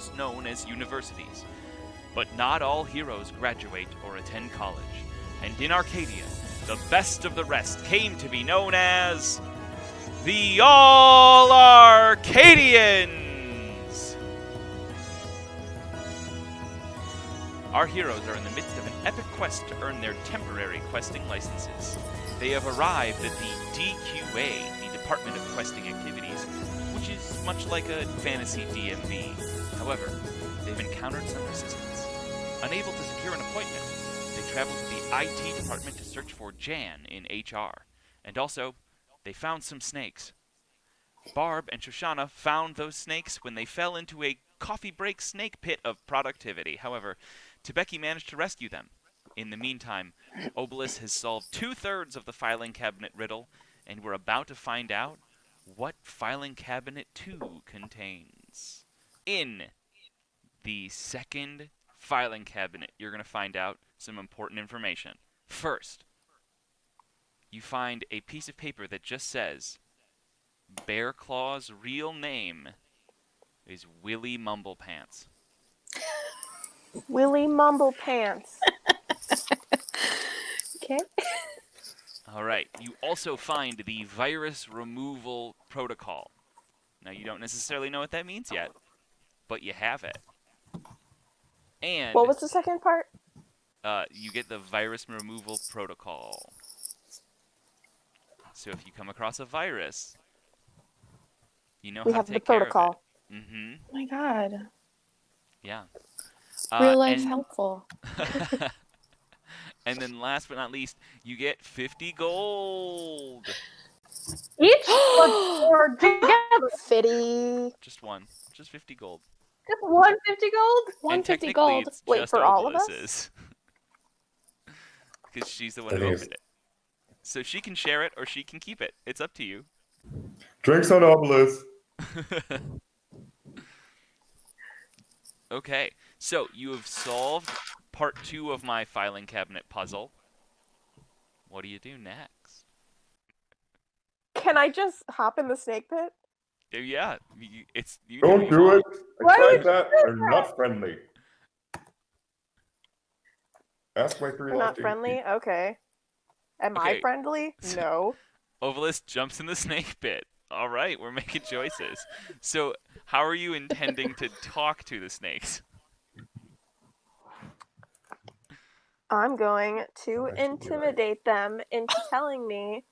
schools known as universities. But not all heroes graduate or attend college, and in Arcadia, the best of the rest came to be known as the All Arcadians! Our heroes are in the midst of an epic quest to earn their temporary questing licenses. They have arrived at the DQA, the Department of Questing Activities, which is much like a fantasy DMV. However, they've encountered some resistance. Unable to secure an appointment, they travel to the IT department to search for Jan in HR. And also, they found some snakes. Barb and Shoshana found those snakes when they fell into a coffee break snake pit of productivity. However, Tebeki managed to rescue them. In the meantime, Obelisk has solved 2/3 of the filing cabinet riddle, and we're about to find out what filing cabinet 2 contains. In the second filing cabinet, you're going to find out some important information. First, you find a piece of paper that just says, Bear Claw's real name is Willie Mumblepants. Willie Mumblepants. Okay. All right. You also find the virus removal protocol. Now, you don't necessarily know what that means yet, but you have it. And what was the second part? You get the virus removal protocol. So if you come across a virus, you know We how have to the take care protocol. of it. Mm-hmm. Oh my god. Yeah. Real life and- helpful. And then last but not least, you get 50 gold. Each or together. 50. Just one. Just 50 gold. Just 150 gold? And 150 technically gold. it's Wait, just for all of us? Obelis's. Because she's the one I who think opened it. So she can share it or she can keep it. It's up to you. Drinks on Obelisk. Okay, so you have solved part 2 of my filing cabinet puzzle. What do you do next? Can I just hop in the snake pit? Yeah, it's you. Don't do it. I Why tried would that. you do They're not friendly. Ask my 3 They're not lefties. friendly? Okay. Am Okay. I friendly? No. Obelisk jumps in the snake pit. All right, we're making choices. So, how are you intending to talk to the snakes? I'm going to intimidate them into telling me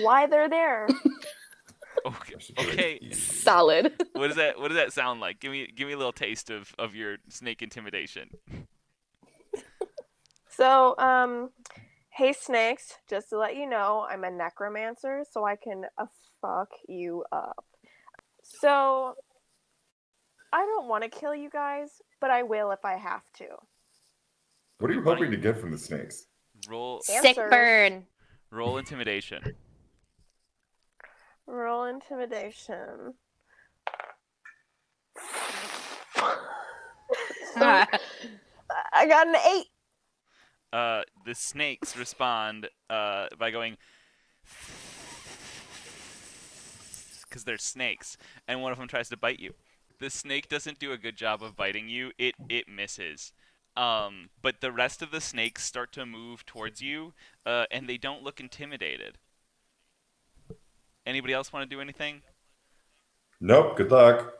why they're there. Okay. Okay. Solid. What does that sound like? Give me a little taste of your snake intimidation. So, hey snakes, just to let you know, I'm a necromancer, so I can fuck you up. So, I don't want to kill you guys, but I will if I have to. What are you hoping to get from the snakes? Roll Sick Answers. burn. roll intimidation. Roll intimidation. Ah. I got an 8. The snakes respond by going because they're snakes, and one of them tries to bite you. The snake doesn't do a good job of biting you. It misses. But the rest of the snakes start to move towards you, and they don't look intimidated. Anybody else want to do anything? Nope. Good luck.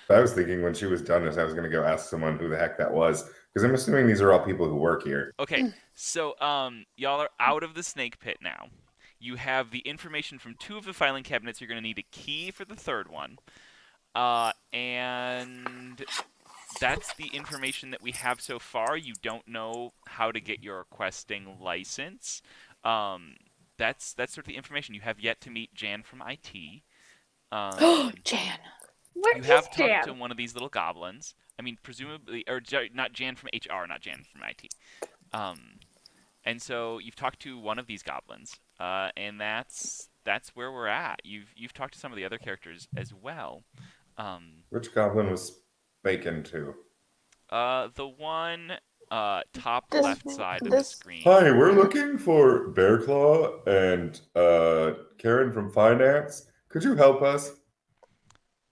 I was thinking when she was done this, I was going to go ask someone who the heck that was, because I'm assuming these are all people who work here. Okay, so y'all are out of the snake pit now. You have the information from 2 of the filing cabinets. You're going to need a key for the 3rd one. And that's the information that we have so far. You don't know how to get your questing license. That's sort of the information. You have yet to meet Jan from IT. Jan. What You is have Jan? talked to one of these little goblins. I mean, presumably, or not Jan from HR, not Jan from IT. And so you've talked to one of these goblins, and that's where we're at. You've talked to some of the other characters as well. Which goblin was Bacon to? The one top This- left side of the this- screen. Hi, we're looking for Bearclaw and Karen from Finance. Could you help us?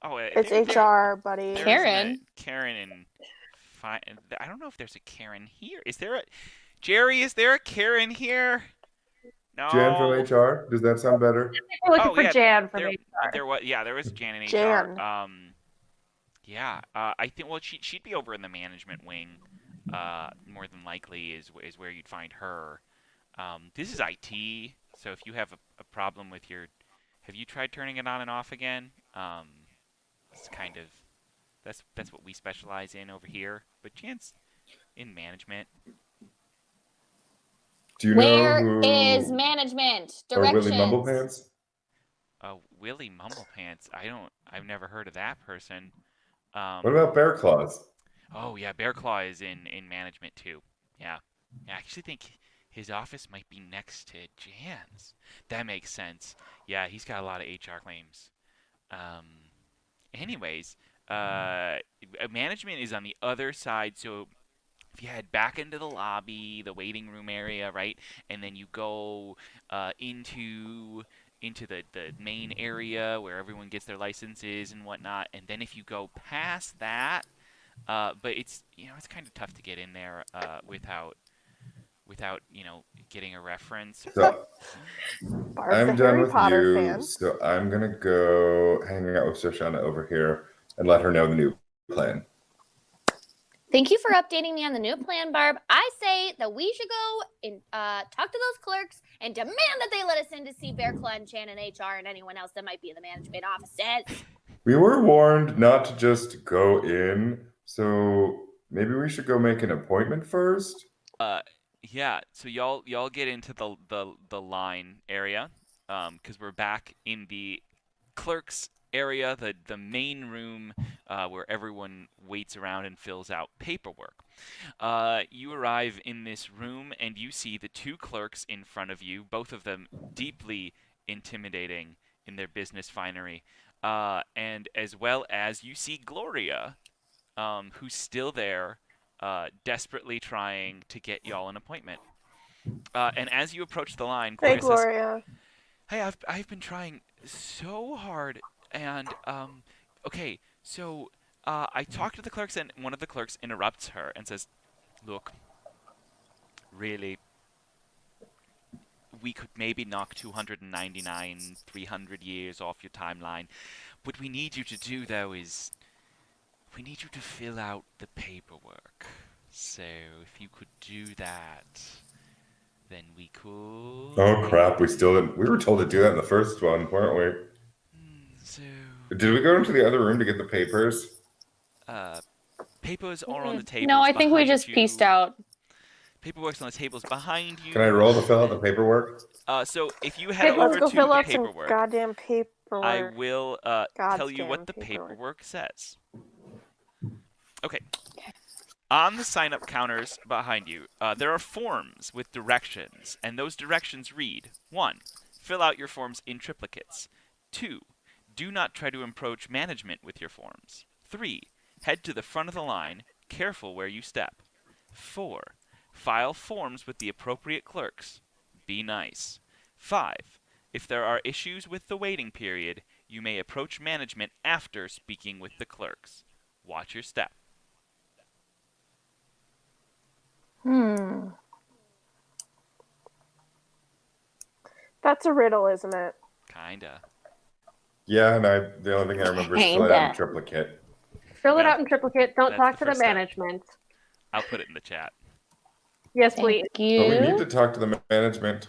Oh, It's HR, buddy. Karen. Karen and I don't know if there's a Karen here. Is there a Jerry? Is there a Karen here? No. Jan from HR. Does that sound better? We're looking for Jan from HR. There was there was Jan in Jan. HR. Yeah. I think she'd be over in the management wing. More than likely is where you'd find her. This is IT, so if you have a problem with your, have you tried turning it on and off again? It's kind of, that's what we specialize in over here. But Jan's in management. Do you Where know is management? or Directions. Willie Mumblepants? Oh, Willie Mumblepants. I've never heard of that person. What about Bear Claws? Oh yeah, Bear Claw is in management too. Yeah. I actually think his office might be next to Jan's. That makes sense. Yeah, he's got a lot of HR claims. Anyways, management is on the other side, so if you head back into the lobby, the waiting room area, right, and then you go into the main area where everyone gets their licenses and whatnot, and then if you go past that, but it's it's kind of tough to get in there without getting a reference. So Barb's I'm a done Harry with Potter you, fan. so I'm gonna go hang out with Shoshana over here and let her know the new plan. Thank you for updating me on the new plan, Barb. I say that we should go and talk to those clerks and demand that they let us in to see Bear Claw and Chan and HR and anyone else that might be in the management offices. We were warned not to just go in, so maybe we should go make an appointment first. Yeah. So y'all get into the line area, because we're back in the clerks area, the main room where everyone waits around and fills out paperwork. You arrive in this room and you see the two clerks in front of you, both of them deeply intimidating in their business finery, and as well as you see Gloria, who's still there, desperately trying to get y'all an appointment. And as you approach the line, Hey, Gloria says, Gloria. "Hey, I've been trying so hard, and okay, so I talked to the clerks, and one of the clerks interrupts her and says, "Look, really, we could maybe knock 299, 300 years off your timeline. What we need you to do, though, is we need you to fill out the paperwork. So if you could do that, then we could..." Oh crap, we still didn't. We were told to do that in the first one, weren't we? So, Did we go into the other room to get the papers? papers are on the table. No, I think we just pieced out. Paperwork's on the tables behind you. Can I roll to fill out the paperwork? So if you head Hey, let's over go to fill the out some paperwork, goddamn paperwork. I will tell you Goddamn what the paperwork. paperwork says. Okay. On the sign-up counters behind you, there are forms with directions, and those directions read: 1. Fill out your forms in triplicates. 2. Do not try to approach management with your forms. 3. Head to the front of the line, careful where you step. 4. File forms with the appropriate clerks. Be nice. 5. If there are issues with the waiting period, you may approach management after speaking with the clerks. Watch your step. That's a riddle, isn't it? Kinda. Yeah, and the only thing I remember is fill it out in triplicate. Fill it Yeah. out in triplicate. Don't That's talk the to the first step. management. I'll put it in the chat. Yes, please. Thank But we need you. to talk to the management.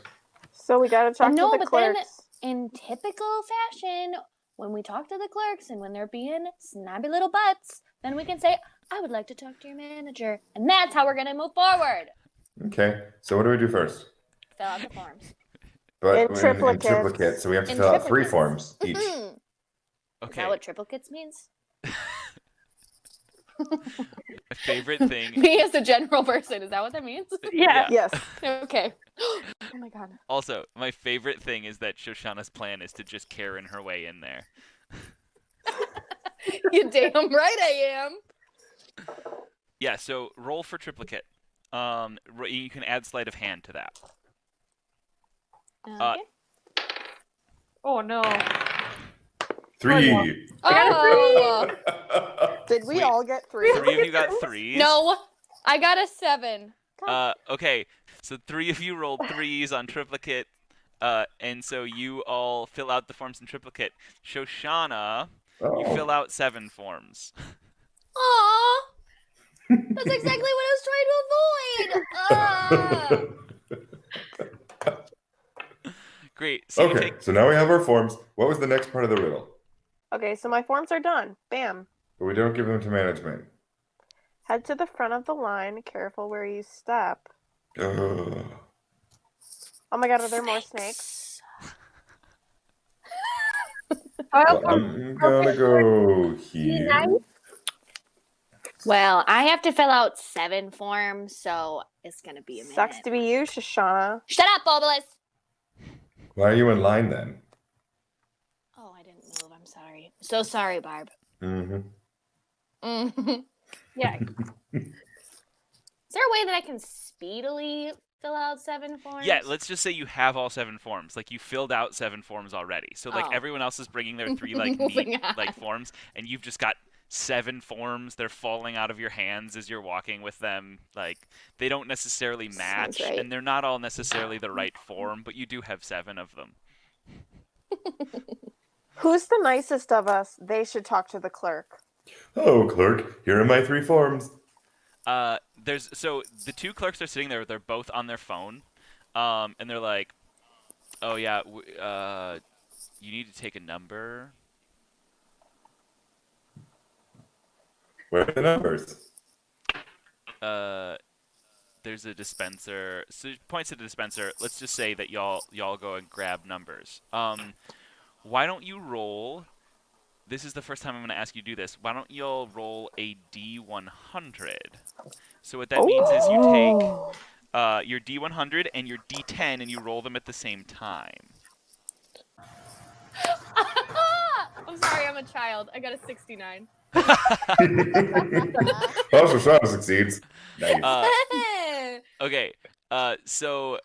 So we gotta talk No, to the but then clerks. in typical fashion, when we talk to the clerks and when they're being snobby little butts, then we can say, "I would like to talk to your manager." And that's how we're going to move forward. Okay, so what do we do first? Fill out the forms. But In triplicates. triplicate, so we have to In fill out 3 triplicates. forms each. Is Okay. that what triplicates means? My favorite thing. Me as a general person, is that what that means? Yeah. Yes. Okay. Oh my god. Also, my favorite thing is that Shoshana's plan is to just Karen her way in there. You damn right I am. Yeah, so roll for triplicate. You can add sleight of hand to that. Okay. Oh no. 3. I got a Oh. Did we Wait, all get 3? 3 of you got 3s? No, I got a 7. Okay, so 3 of you rolled 3s on Triplicate, and so you all fill out the forms in Triplicate. Shoshana, you fill out 7 forms. Aw, that's exactly what I was trying to avoid. Great. So you Okay, take so now we have our forms. What was the next part of the riddle? Okay, so my forms are done. Bam. But we don't give them to management. Head to the front of the line. Careful where you step. Ugh. Oh my god, are there more snakes? Well, I'm gonna go here. Well, I have to fill out 7 forms, so it's gonna be a minute. Sucks to be you, Shoshana. Shut up, Obelisk. Why are you in line then? Oh, I didn't move. I'm sorry. So sorry, Barb. Mm-hmm. Yeah. Is there a way that I can speedily fill out 7 forms? Yeah, let's just say you have all 7 forms. Like, you filled out 7 forms already. So, like, Oh. everyone else is bringing their 3, like, Moving neat, on. like, forms, and you've just got 7 forms. They're falling out of your hands as you're walking with them. Like, they don't necessarily match, right. and they're not all necessarily the right form, but you do have 7 of them. Who's the nicest of us? They should talk to the clerk. Oh, clerk, here are my 3 forms. So the 2 clerks are sitting there. They're both on their phone, and they're like, "Oh yeah, you need to take a number." Where are the numbers? There's a dispenser. So he points to the dispenser. Let's just say that y'all go and grab numbers. Why don't you roll? This is the first time I'm going to ask you to do this. Why don't y'all roll a D100? So what that means is you take your D100 and your D10 and you roll them at the same time. I'm sorry, I'm a child. I got a 69. Oh, Shoshana succeeds. Nice. Okay. So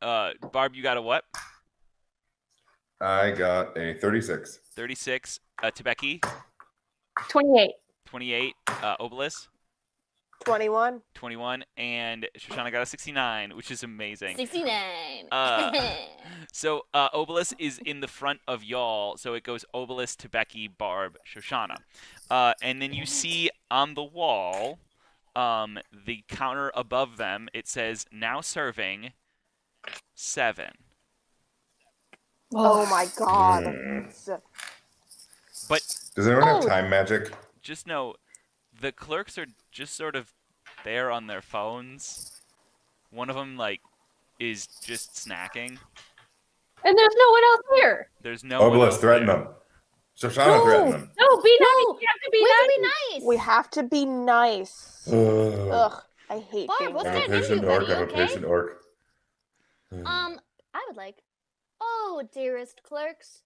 Barb, you got a what? I got a 36. 36. Tebeki, 28. 28. Obelisk, 21. 21. And Shoshana got a 69, which is amazing. 69. So Obelisk is in the front of y'all, so it goes Obelisk, Tebeki, Barb, Shoshana. And then you see on the wall, the counter above them, it says, now serving 7. Oh my god. But Does anyone have time magic? just know, the clerks are just sort of there on their phones. One of them, like, is just snacking. And there's no one else here. There's no one Obelisk, else threaten there. them. Shoshana, threaten them. No, be nice. No, You have to be we nice. have to be nice. We have to be nice. Ugh. Ugh, I hate Barb, being what's I'm nice. a that in patient you, orc. buddy, I'm a okay? patient orc. I would like, oh, dearest clerks,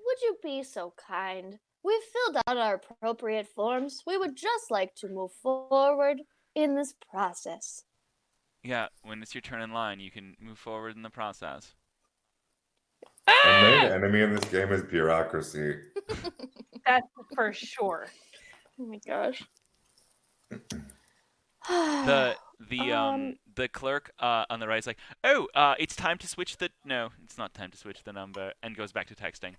would you be so kind? We've filled out our appropriate forms. We would just like to move forward in this process. Yeah, when it's your turn in line, you can move forward in the process. The main enemy in this game is bureaucracy. That's for sure. Oh my gosh. The clerk on the right is like, oh, it's time to switch the... No, it's not time to switch the number, and goes back to texting.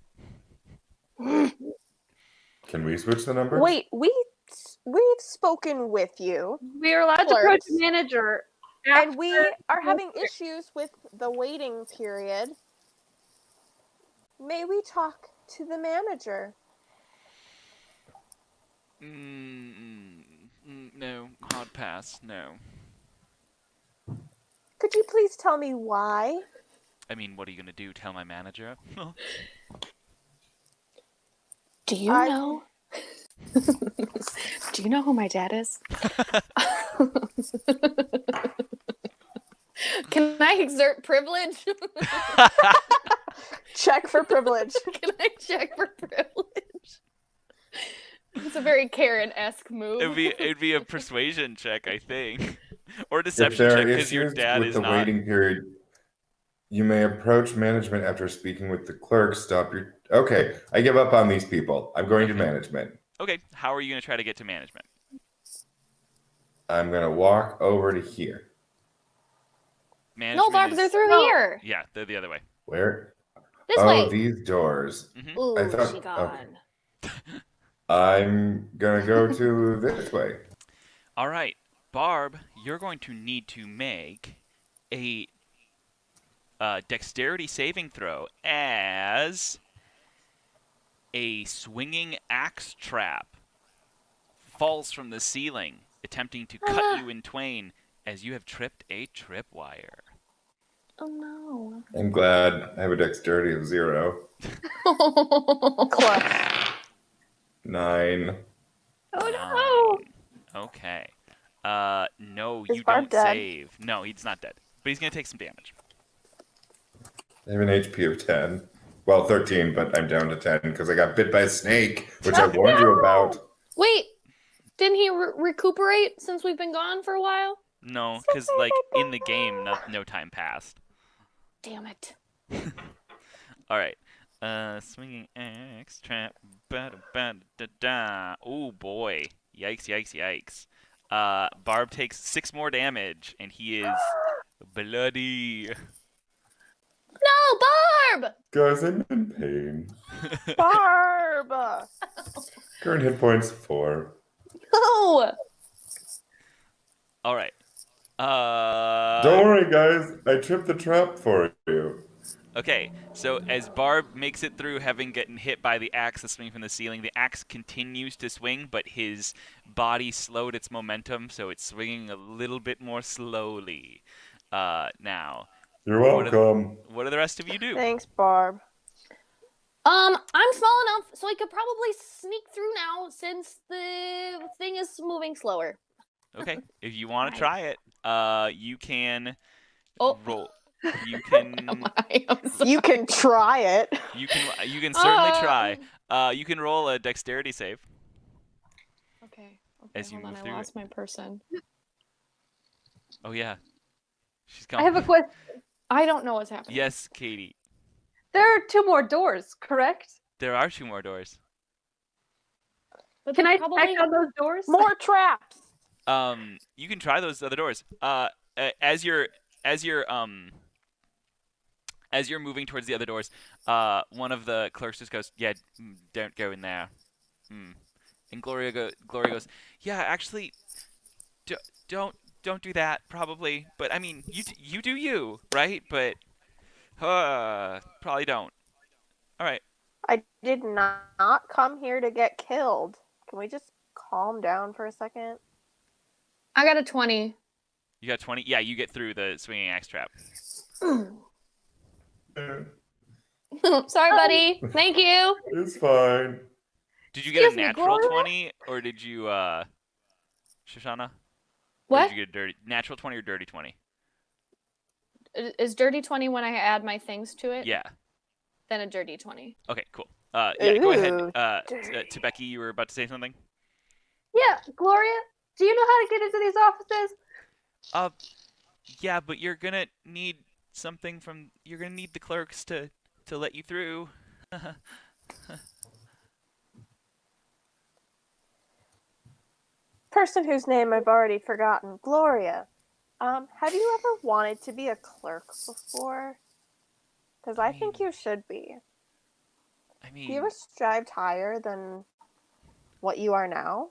Can we switch the number? Wait, we've spoken with you, We are allowed to approach Clerks. the manager. and we are having issues with the waiting period. May we talk to the manager? No, hard pass, no. Could you please tell me why? I mean, what are you going to do, tell my manager? Do you I- know? Do you know who my dad is? Can I exert privilege? Check for privilege. Can I check for privilege? It's a very Karen-esque move. It'd be a persuasion check, I think. Or a If deception there check, are because your issues dad with is the not... waiting period, You may approach management after speaking with the clerk. Stop your... Okay, I give up on these people. I'm going to management. Okay, how are you going to try to get to management? I'm going to walk over to here. No, Management Barb, is- they're through No. here. Yeah, they're the other way. Where? This Oh, way. these doors. Mm-hmm. Ooh, I thought- she gone. I'm going to go to this way. All right, Barb, you're going to need to make a dexterity saving throw as a swinging axe trap falls from the ceiling, attempting to cut you in twain as you have tripped a tripwire. Oh no. I'm glad I have a dexterity of 0. Clutch. 9. Oh Nine. Okay. No, Is you Barb don't dead? save. No, he's not dead. But he's going to take some damage. I have an HP of 10. Well, 13, but I'm down to 10 because I got bit by a snake, which I warned you about. Wait, didn't he recuperate since we've been gone for a while? No, because, like, in the game, no time passed. Damn it. All right. Swinging axe trap. Ba-da-ba-da-da. Oh, boy. Yikes, yikes, yikes. Barb takes 6 more damage, and he is bloody. No, Barb! Guys, I'm in pain. Barb! Current hit points 4. No! All right. Don't worry, guys. I tripped the trap for you. Okay, so as Barb makes it through having gotten hit by the axe that's swinging from the ceiling, the axe continues to swing, but his body slowed its momentum, so it's swinging a little bit more slowly now. You're What welcome. What do the rest of you do? Thanks, Barb. I'm small enough so I could probably sneak through now since the thing is moving slower. Okay, if you want to try it, you can Oh. roll. You can You can try it. you can certainly try. You can roll a dexterity save. Okay, As you hold on, move I through lost my person. Oh yeah, she's I gone. have a question. I don't know what's happening. Yes, Katie. There are 2 more doors, correct? There are 2 more doors. But Can they're I probably... check on those doors? More traps. You can try those other doors. As you're moving towards the other doors, one of the clerks just goes, "Yeah, don't go in there." And Gloria goes, "Yeah, actually, don't do that, probably. But I mean, you do you, right? But probably don't." All right. I did not come here to get killed. Can we just calm down for a second? I got a 20. You got 20. Yeah, you get through the swinging axe trap. Sorry, buddy. Thank you. It's fine. Did you get a Excuse me, natural Gloria? 20, or did you, Shoshana? Or What? did you get a dirty natural 20 or dirty 20? Is dirty 20 when I add my things to it? Yeah. Then a dirty 20. Okay, cool. Yeah, go ahead. Ooh, To Becky, you were about to say something? Yeah, Gloria, do you know how to get into these offices? Yeah, but you're gonna need something from. You're gonna need the clerks to let you through. person whose name I've already forgotten, Gloria. Have you ever wanted to be a clerk before? Because I think you should be. I Have you mean, ever strived higher than what you are now?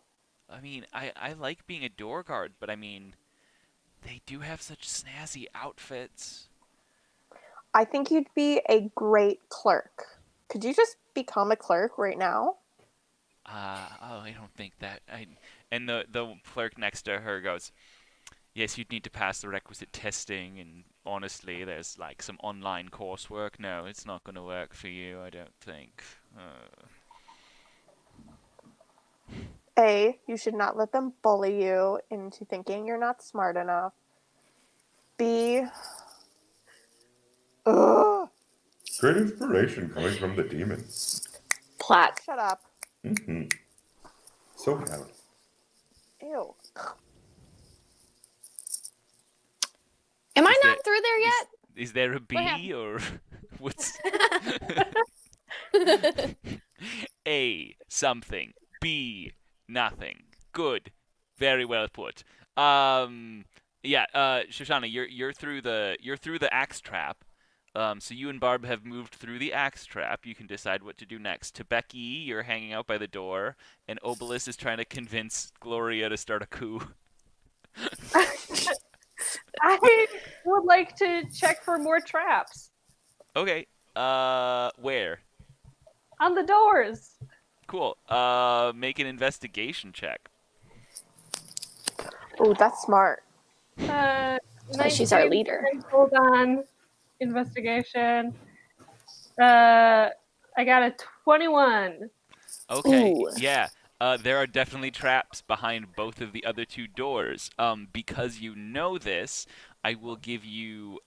I like being a door guard, but I mean, they do have such snazzy outfits. I think you'd be a great clerk. Could you just become a clerk right now? Oh, I don't think that. And the clerk next to her goes, "Yes, you'd need to pass the requisite testing, and honestly, there's like some online coursework. No, it's not going to work for you, I don't think." A, you should not let them bully you into thinking you're not smart enough. B, ugh, Great inspiration coming from the demons. Plat. shut up. Mm-hmm. So proud. Ew. Am I Is not that- through there yet? Is there a B happened? or what's A something, B nothing. Good, very well put. Shoshana, you're through the axe trap. So you and Barb have moved through the axe trap. You can decide what to do next. To Becky, you're hanging out by the door, and Obelisk is trying to convince Gloria to start a coup. I would like to check for more traps Okay. Where? on the doors. Cool. Make an investigation check. Ooh, that's smart. She's our leader. Hold on. Investigation. I got a 21. Okay. Ooh. Yeah. There are definitely traps behind both of the other two doors. Because you know this, I will give you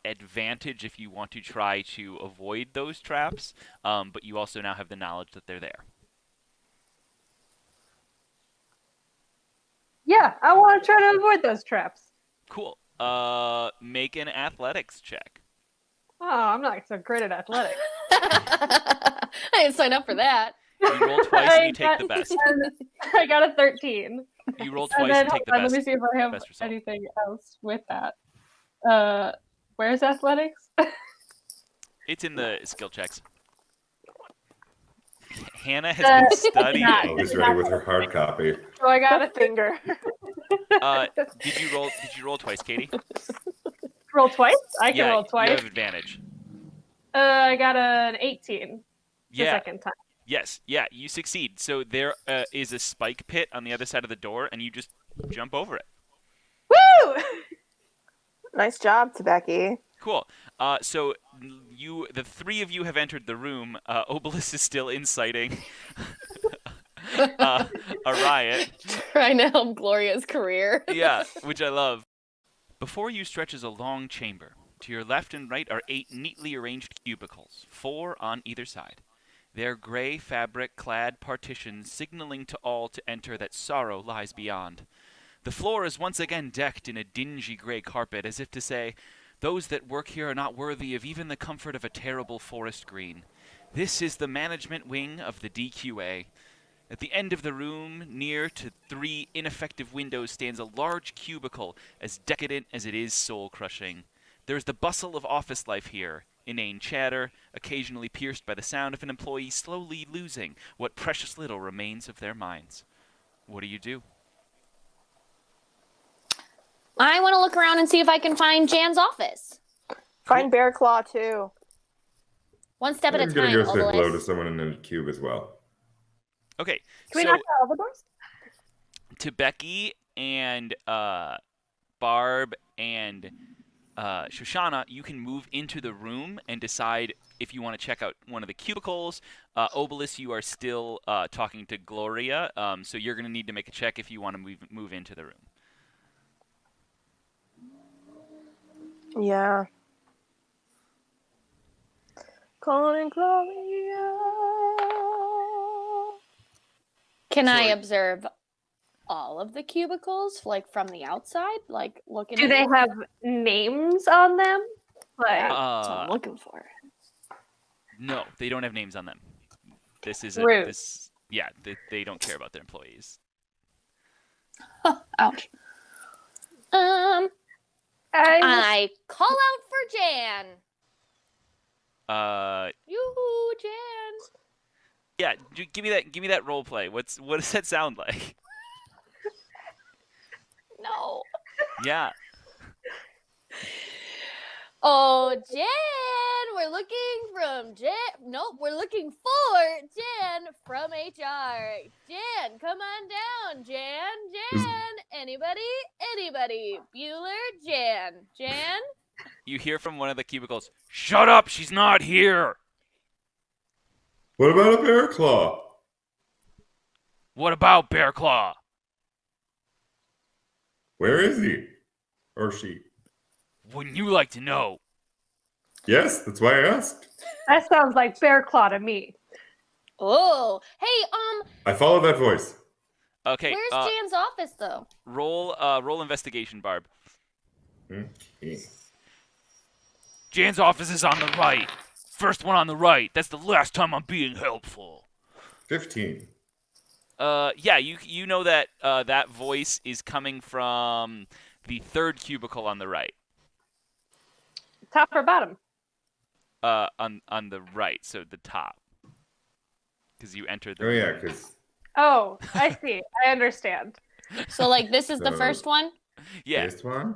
advantage if you want to try to avoid those traps. But you also now have the knowledge that they're there. Yeah, I want to try to avoid those traps. Cool. Make an athletics check. Oh, I'm not so great at athletics. I didn't sign up for that. You roll twice and you take the best. I got a 13. You roll And twice then, and take the hold on, best. let me see if I have best result. anything else with that. Where's athletics? It's in the skill checks. Hannah has been studying. Always ready with her hard copy. So I got A finger. Did you roll twice, Katie? roll twice. I can Yeah, roll twice. you have advantage. I got an 18 the Yeah. second time. Yes. Yeah. You succeed. So there is a spike pit on the other side of the door, and you just jump over it. Woo! Nice job, Becky. Cool. So the three of you have entered the room. Obelisk is still inciting a riot. Trying to help Gloria's career. Yeah, which I love. Before you stretches a long chamber. To your left and right are 8 neatly arranged cubicles, 4 on either side. Their gray fabric-clad partitions signaling to all to enter that sorrow lies beyond. The floor is once again decked in a dingy gray carpet, as if to say, those that work here are not worthy of even the comfort of a terrible forest green. This is the management wing of the DQA. At the end of the room, near to 3 ineffective windows, stands a large cubicle, as decadent as it is soul-crushing. There is the bustle of office life here, inane chatter, occasionally pierced by the sound of an employee slowly losing what precious little remains of their minds. What do you do? I want to look around and see if I can find Jan's office. Find Bear Claw too. One step at a I'm gonna time, go say hello to Obelisk. someone in the cube as well. Okay, Can we so knock out all the doors? to Becky and Barb and Shoshana, you can move into the room and decide if you want to check out one of the cubicles. Obelisk, you are still talking to Gloria, so you're going to need to make a check if you want to move into the room. Yeah. Calling Gloria. Can I Sorry. observe all of the cubicles, like from the outside, like looking? Do at they have names on them? Like, That's what I'm looking for. No, they don't have names on them. This is Rude. they don't care about their employees. Ouch. I call out for Jan. Yoo-hoo, Jan. Yeah, give me that role play. What does that sound like? No. Yeah. Oh, Jan, we're looking for Jan from HR. Jan, come on down, Jan. Anybody? Bueller, Jan. You hear from one of the cubicles, "Shut up, she's not here." What about a bear claw? What about Bear Claw? Where is he? Or she? Wouldn't you like to know? Yes, that's why I asked. that sounds like Bear Claw to me. Oh, hey, I follow that voice. Okay. where's Jan's office though? Roll investigation, Barb. Okay. Jan's office is on the right. First one on the right. That's the last time I'm being helpful. 15. Yeah, you know that that voice is coming from the third cubicle on the right. Top or bottom? On the right, so the top. Because you entered the Oh, yeah, room. because... Oh, I see. I understand. So, like, this is the first one? Yeah. This one?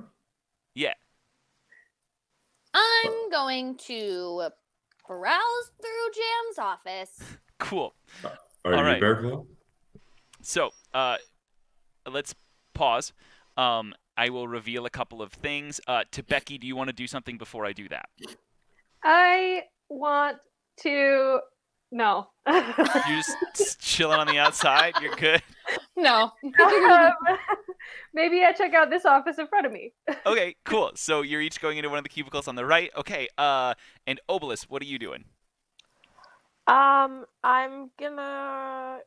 Yeah. I'm going to browse through Jan's office. Cool. Are All you right. Bear Claw? So, let's pause. I will reveal a couple of things. To Becky, do you want to do something before I do that? I want to... No. You're just chilling on the outside? You're good? No. Maybe I check out this office in front of me. Okay, cool. So you're each going into one of the cubicles on the right. Okay, and Obelisk, what are you doing? I'm gonna.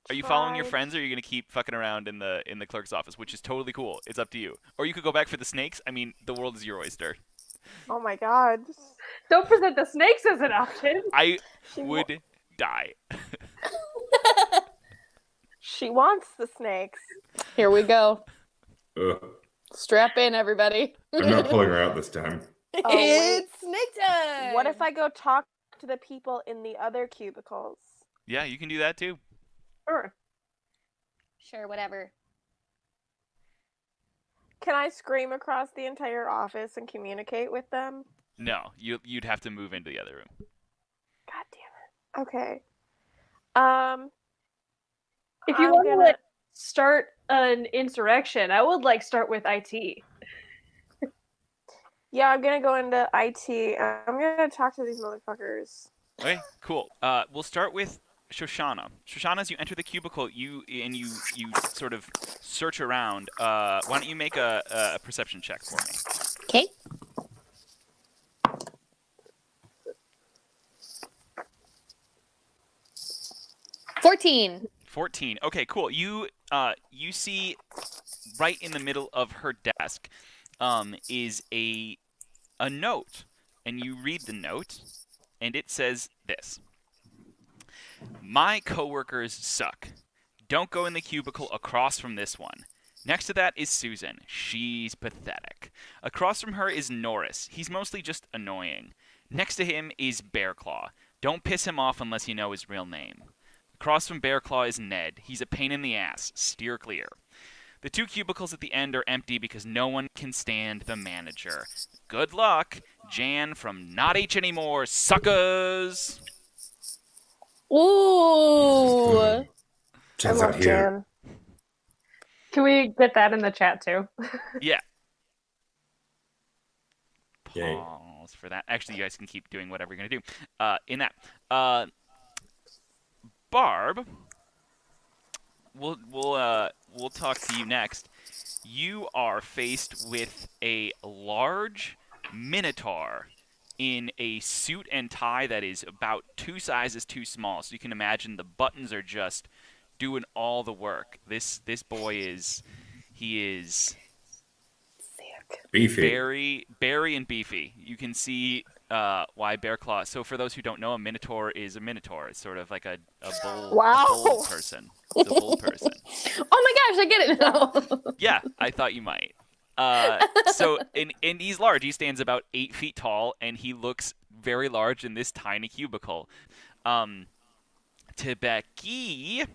Are you following your friends, or are you going to keep fucking around in the clerk's office, which is totally cool. It's up to you. Or you could go back for the snakes. I mean, the world is your oyster. Oh my god. Don't present the snakes as an option. I would die. She wants the snakes. Here we go. Ugh. Strap in, everybody. I'm not pulling her out this time. Oh, wait. It's snake time. What if I go talk to the people in the other cubicles? Yeah, you can do that too. Sure. Sure, whatever. Can I scream across the entire office and communicate with them? No, you'd have to move into the other room. God damn it. Okay. If you I'm want to gonna- like start an insurrection, I would like start with IT. Yeah, I'm gonna go into IT. I'm gonna talk to these motherfuckers. Okay, cool. We'll start with Shoshana. Shoshana, as you enter the cubicle, you sort of search around. Why don't you make a perception check for me? Okay. $14. Okay, cool. You see right in the middle of her desk is a note, and you read the note, and it says this: "My coworkers suck. Don't go in the cubicle across from this one. Next to that is Susan. She's pathetic. Across from her is Norris. He's mostly just annoying. Next to him is Bearclaw. Don't piss him off unless you know his real name. Across from Bearclaw is Ned. He's a pain in the ass. Steer clear. The two cubicles at the end are empty because no one can stand the manager. Good luck, Jan from Not H Anymore, suckers!" Ooh. Jan's I not love here. Jan. Can we get that in the chat too? Yeah. Yay. Pause for that. Actually, you guys can keep doing whatever you're going to do. In that. Barb, we'll talk to you next. You are faced with a large minotaur in a suit and tie that is about 2 sizes too small. So you can imagine the buttons are just doing all the work. This boy is Beefy. Berry and beefy. You can see why Bearclaw. So for those who don't know, a minotaur is a minotaur. It's sort of like a bull, Wow. a bull person. It's a bull person. Oh my gosh, I get it now. Yeah, I thought you might. So and he's large. He stands about 8 feet tall, and he looks very large in this tiny cubicle. To Becky,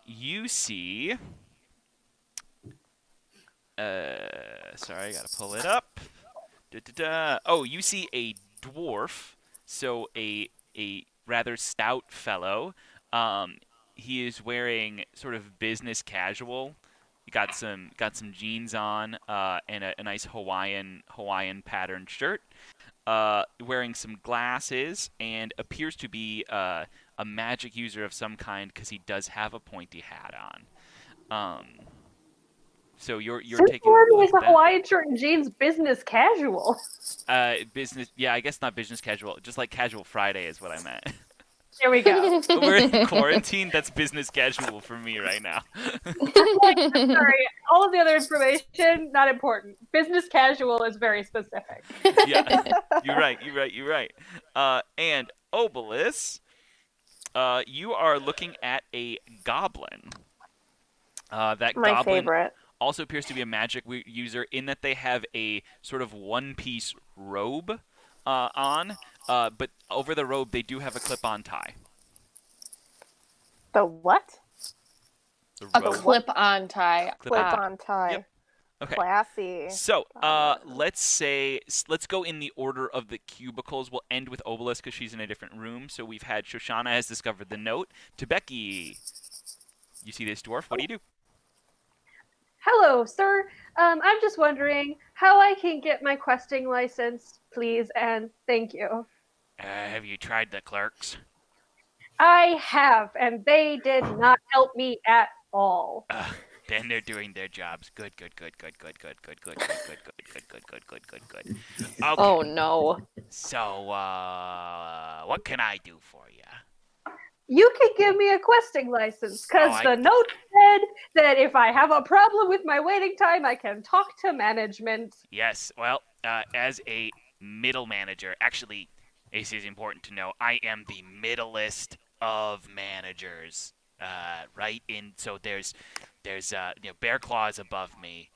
you see. Sorry, I gotta pull it up. Oh, you see a dwarf, so a rather stout fellow. He is wearing sort of business casual. He got some jeans on, and a nice Hawaiian patterned shirt. Wearing some glasses, and appears to be a magic user of some kind because he does have a pointy hat on. So you're taking a look Is a at that. Hawaiian shirt and jeans business casual. Business, yeah, I guess not business casual, just like casual Friday is what I meant. There we go. We're in quarantine. That's business casual for me right now. Sorry, all of the other information, not important. Business casual is very specific. Yeah, you're right. And Obelus, you are looking at a goblin. That My goblin favorite. also appears to be a magic user in that they have a sort of one-piece robe on, but over the robe they do have a clip-on tie. The what? The A robe. clip-on tie. Clip-on tie. Yep. Okay. Classy. So, let's go in the order of the cubicles. We'll end with Obelisk because she's in a different room. So we've had Shoshana has discovered the note. To Becky, you see this dwarf? What do you do? Hello, sir. I'm just wondering how I can get my questing license, please, and thank you. Have you tried the clerks? I have, and they did not help me at all. Then they're doing their jobs. Good. Okay. Oh no. So, what can I do for you? You can give me a questing license, because Oh, the note said that if I have a problem with my waiting time, I can talk to management. Yes. Well, as a middle manager, actually, this is important to know. I am the middlest of managers. Right in. So there's Bear Claw is above me.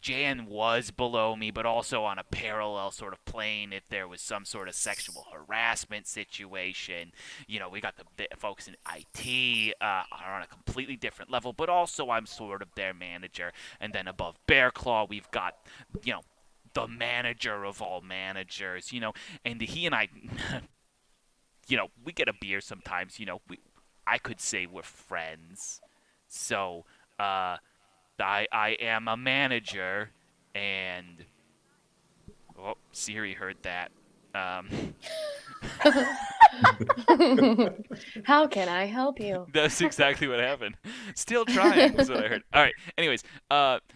Jan was below me, but also on a parallel sort of plane if there was some sort of sexual harassment situation. We got the folks in IT are on a completely different level, but also I'm sort of their manager. And then above Bear Claw, we've got, the manager of all managers, and he and I, we get a beer sometimes, I could say we're friends. So, I am a manager, and Siri heard that. How can I help you? That's exactly what happened. Still trying is what I heard. All right. Anyways,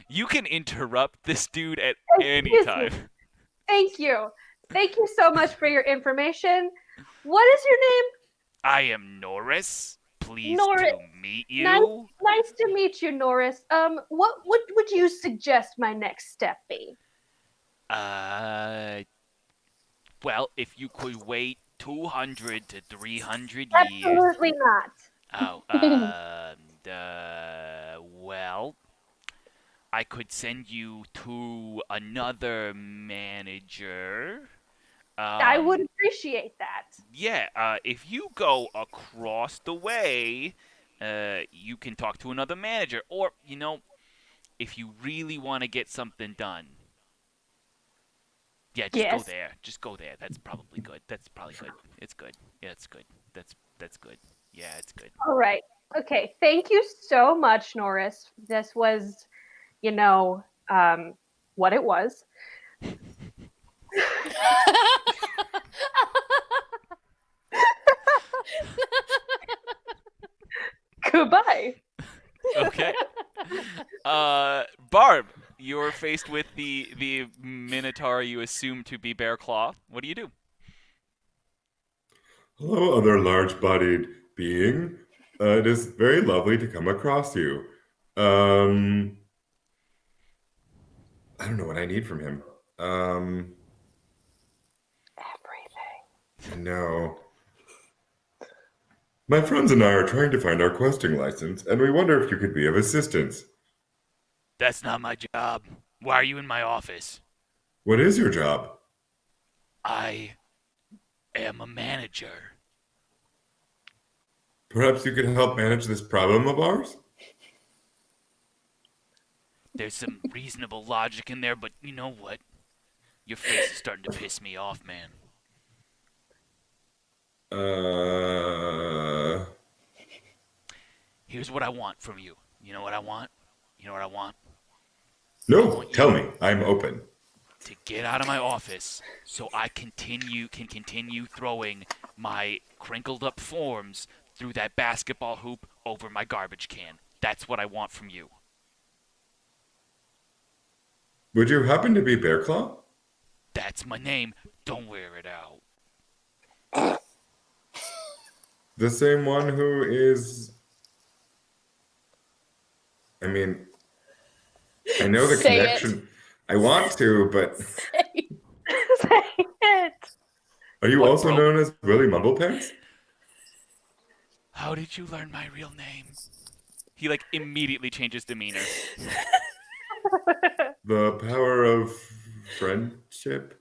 you can interrupt this dude at any time. Thank you. Thank you so much for your information. What is your name? I am Norris. Pleased Norris. to meet you. Nice to meet you, Norris. What would you suggest my next step be? Well, if you could wait 200 to 300 years. Absolutely not. Oh, well, I could send you to another manager. I would appreciate that. Yeah, if you go across the way, you can talk to another manager. Or, if you really want to get something done, yeah, just go there. Just go there. That's probably good. That's probably good. It's good. Yeah, it's good. That's good. Yeah, it's good. All right. Okay. Thank you so much, Norris. This was, what it was. Goodbye. Okay. Barb, you're faced with the Minotaur you assume to be Bear Claw. What do you do? Hello, other large-bodied being. It is very lovely to come across you. I don't know what I need from him. Everything. No. My friends and I are trying to find our questing license, and we wonder if you could be of assistance. That's not my job. Why are you in my office? What is your job? I am a manager. Perhaps you could help manage this problem of ours? There's some reasonable logic in there, but you know what? Your face is starting to piss me off, man. Here's what I want from you. You know what I want? No, tell me. I'm open. To get out of my office so I can continue throwing my crinkled up forms through that basketball hoop over my garbage can. That's what I want from you. Would you happen to be Bear Claw? That's my name. Don't wear it out. the same one who is... I mean, I know the Say it. connection. I want to, but Say Say it. are you What, also bro? known as Willie Mumblepants? How did you learn my real name? He like immediately changes demeanor. The power of friendship?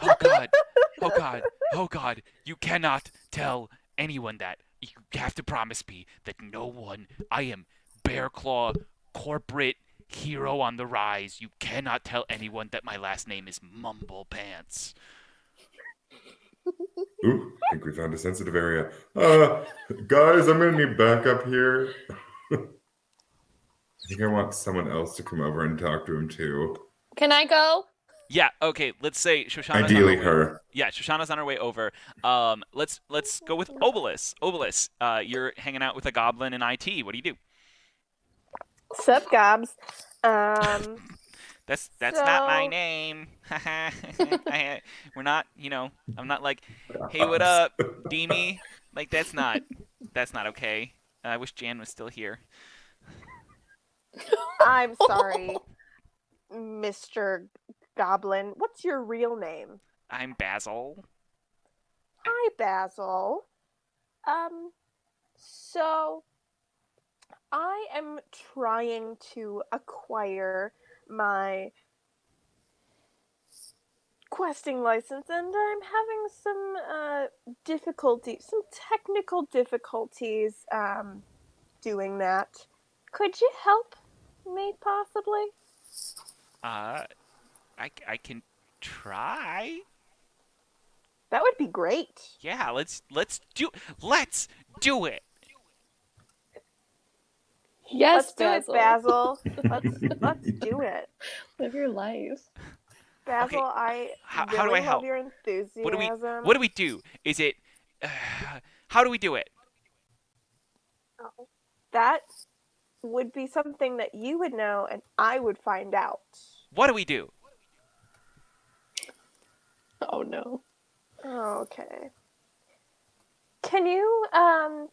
Oh God! Oh God! Oh God! You cannot tell anyone that. You have to promise me that no one. I am Bear Claw, corporate hero on the rise. You cannot tell anyone that my last name is Mumblepants. Ooh, I think we found a sensitive area. Guys, I'm gonna need backup here. I think I want someone else to come over and talk to him too. Can I go? Yeah. Okay. Let's say Shoshana's Ideally, on her way. her. Yeah, Shoshana's on her way over. Let's go with Obelus. Obelus, you're hanging out with a goblin in IT. What do you do? Sup, gobs. That's not my So- name. We're not, I'm not like, hey, what up, Deemy? Like that's not okay. I wish Jan was still here. I'm sorry, Mr. Goblin. What's your real name? I'm Basil. Hi, Basil. So I am trying to acquire my questing license, and I'm having some some technical difficulties doing that. Could you help me, possibly? I can try. That would be great. Yeah, let's do it. Yes, Let's do it, Basil. Let's do it. Live your life. Basil, Okay, I how really do I love help? your enthusiasm. What do we do? Is it how do we do it? That would be something that you would know and I would find out. What do we do? Oh no. Okay. Can you, are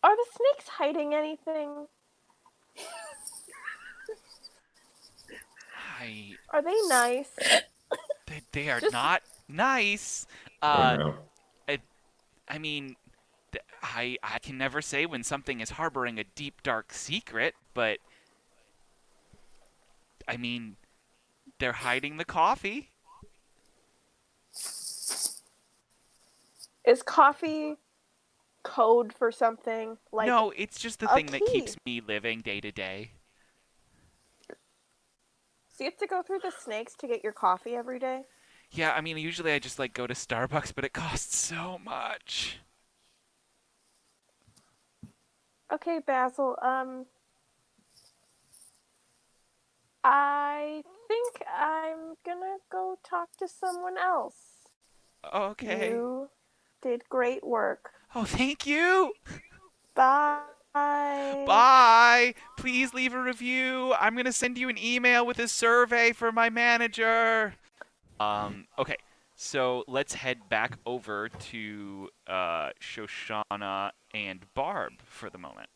the snakes hiding anything? Are they nice? They are Just- not nice. Oh, no. I mean, I can never say when something is harboring a deep, dark secret, but I mean, they're hiding the coffee. Is coffee code for something? Like, No, it's just the a thing that key. keeps me living day to day. so you have to go through the snakes to get your coffee every day? Yeah, I mean, usually I just like go to Starbucks, but it costs so much. Okay, Basil, I think I'm gonna go talk to someone else. Okay. You did great work. Oh, thank you. Bye. Bye. Please leave a review. I'm going to send you an email with a survey for my manager. Okay. So let's head back over to Shoshana and Barb for the moment.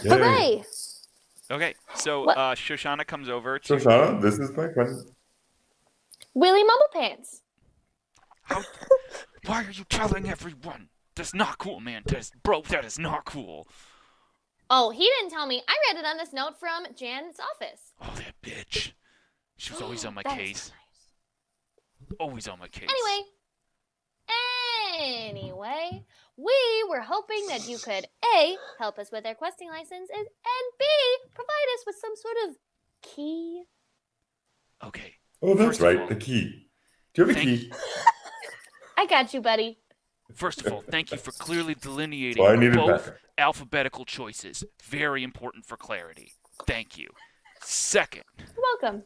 Yay. Hooray! Okay. So What? Shoshana comes over to Shoshana, this is my friend. Willie Mumblepants. Why are you telling everyone? That's not cool, man. That is not cool. Oh, he didn't tell me. I read it on this note from Jan's office. Oh, that bitch. She was always on my That is case. so nice. Always on my case. Anyway, we were hoping that you could A, help us with our questing licenses, and B, provide us with some sort of key. Okay. Oh, that's First of right, all, the key. Do you have a thank key? I got you, buddy. First of all, thank you for clearly delineating Well, I needed both backup. alphabetical choices. Very important for clarity. Thank you. Second, You're welcome.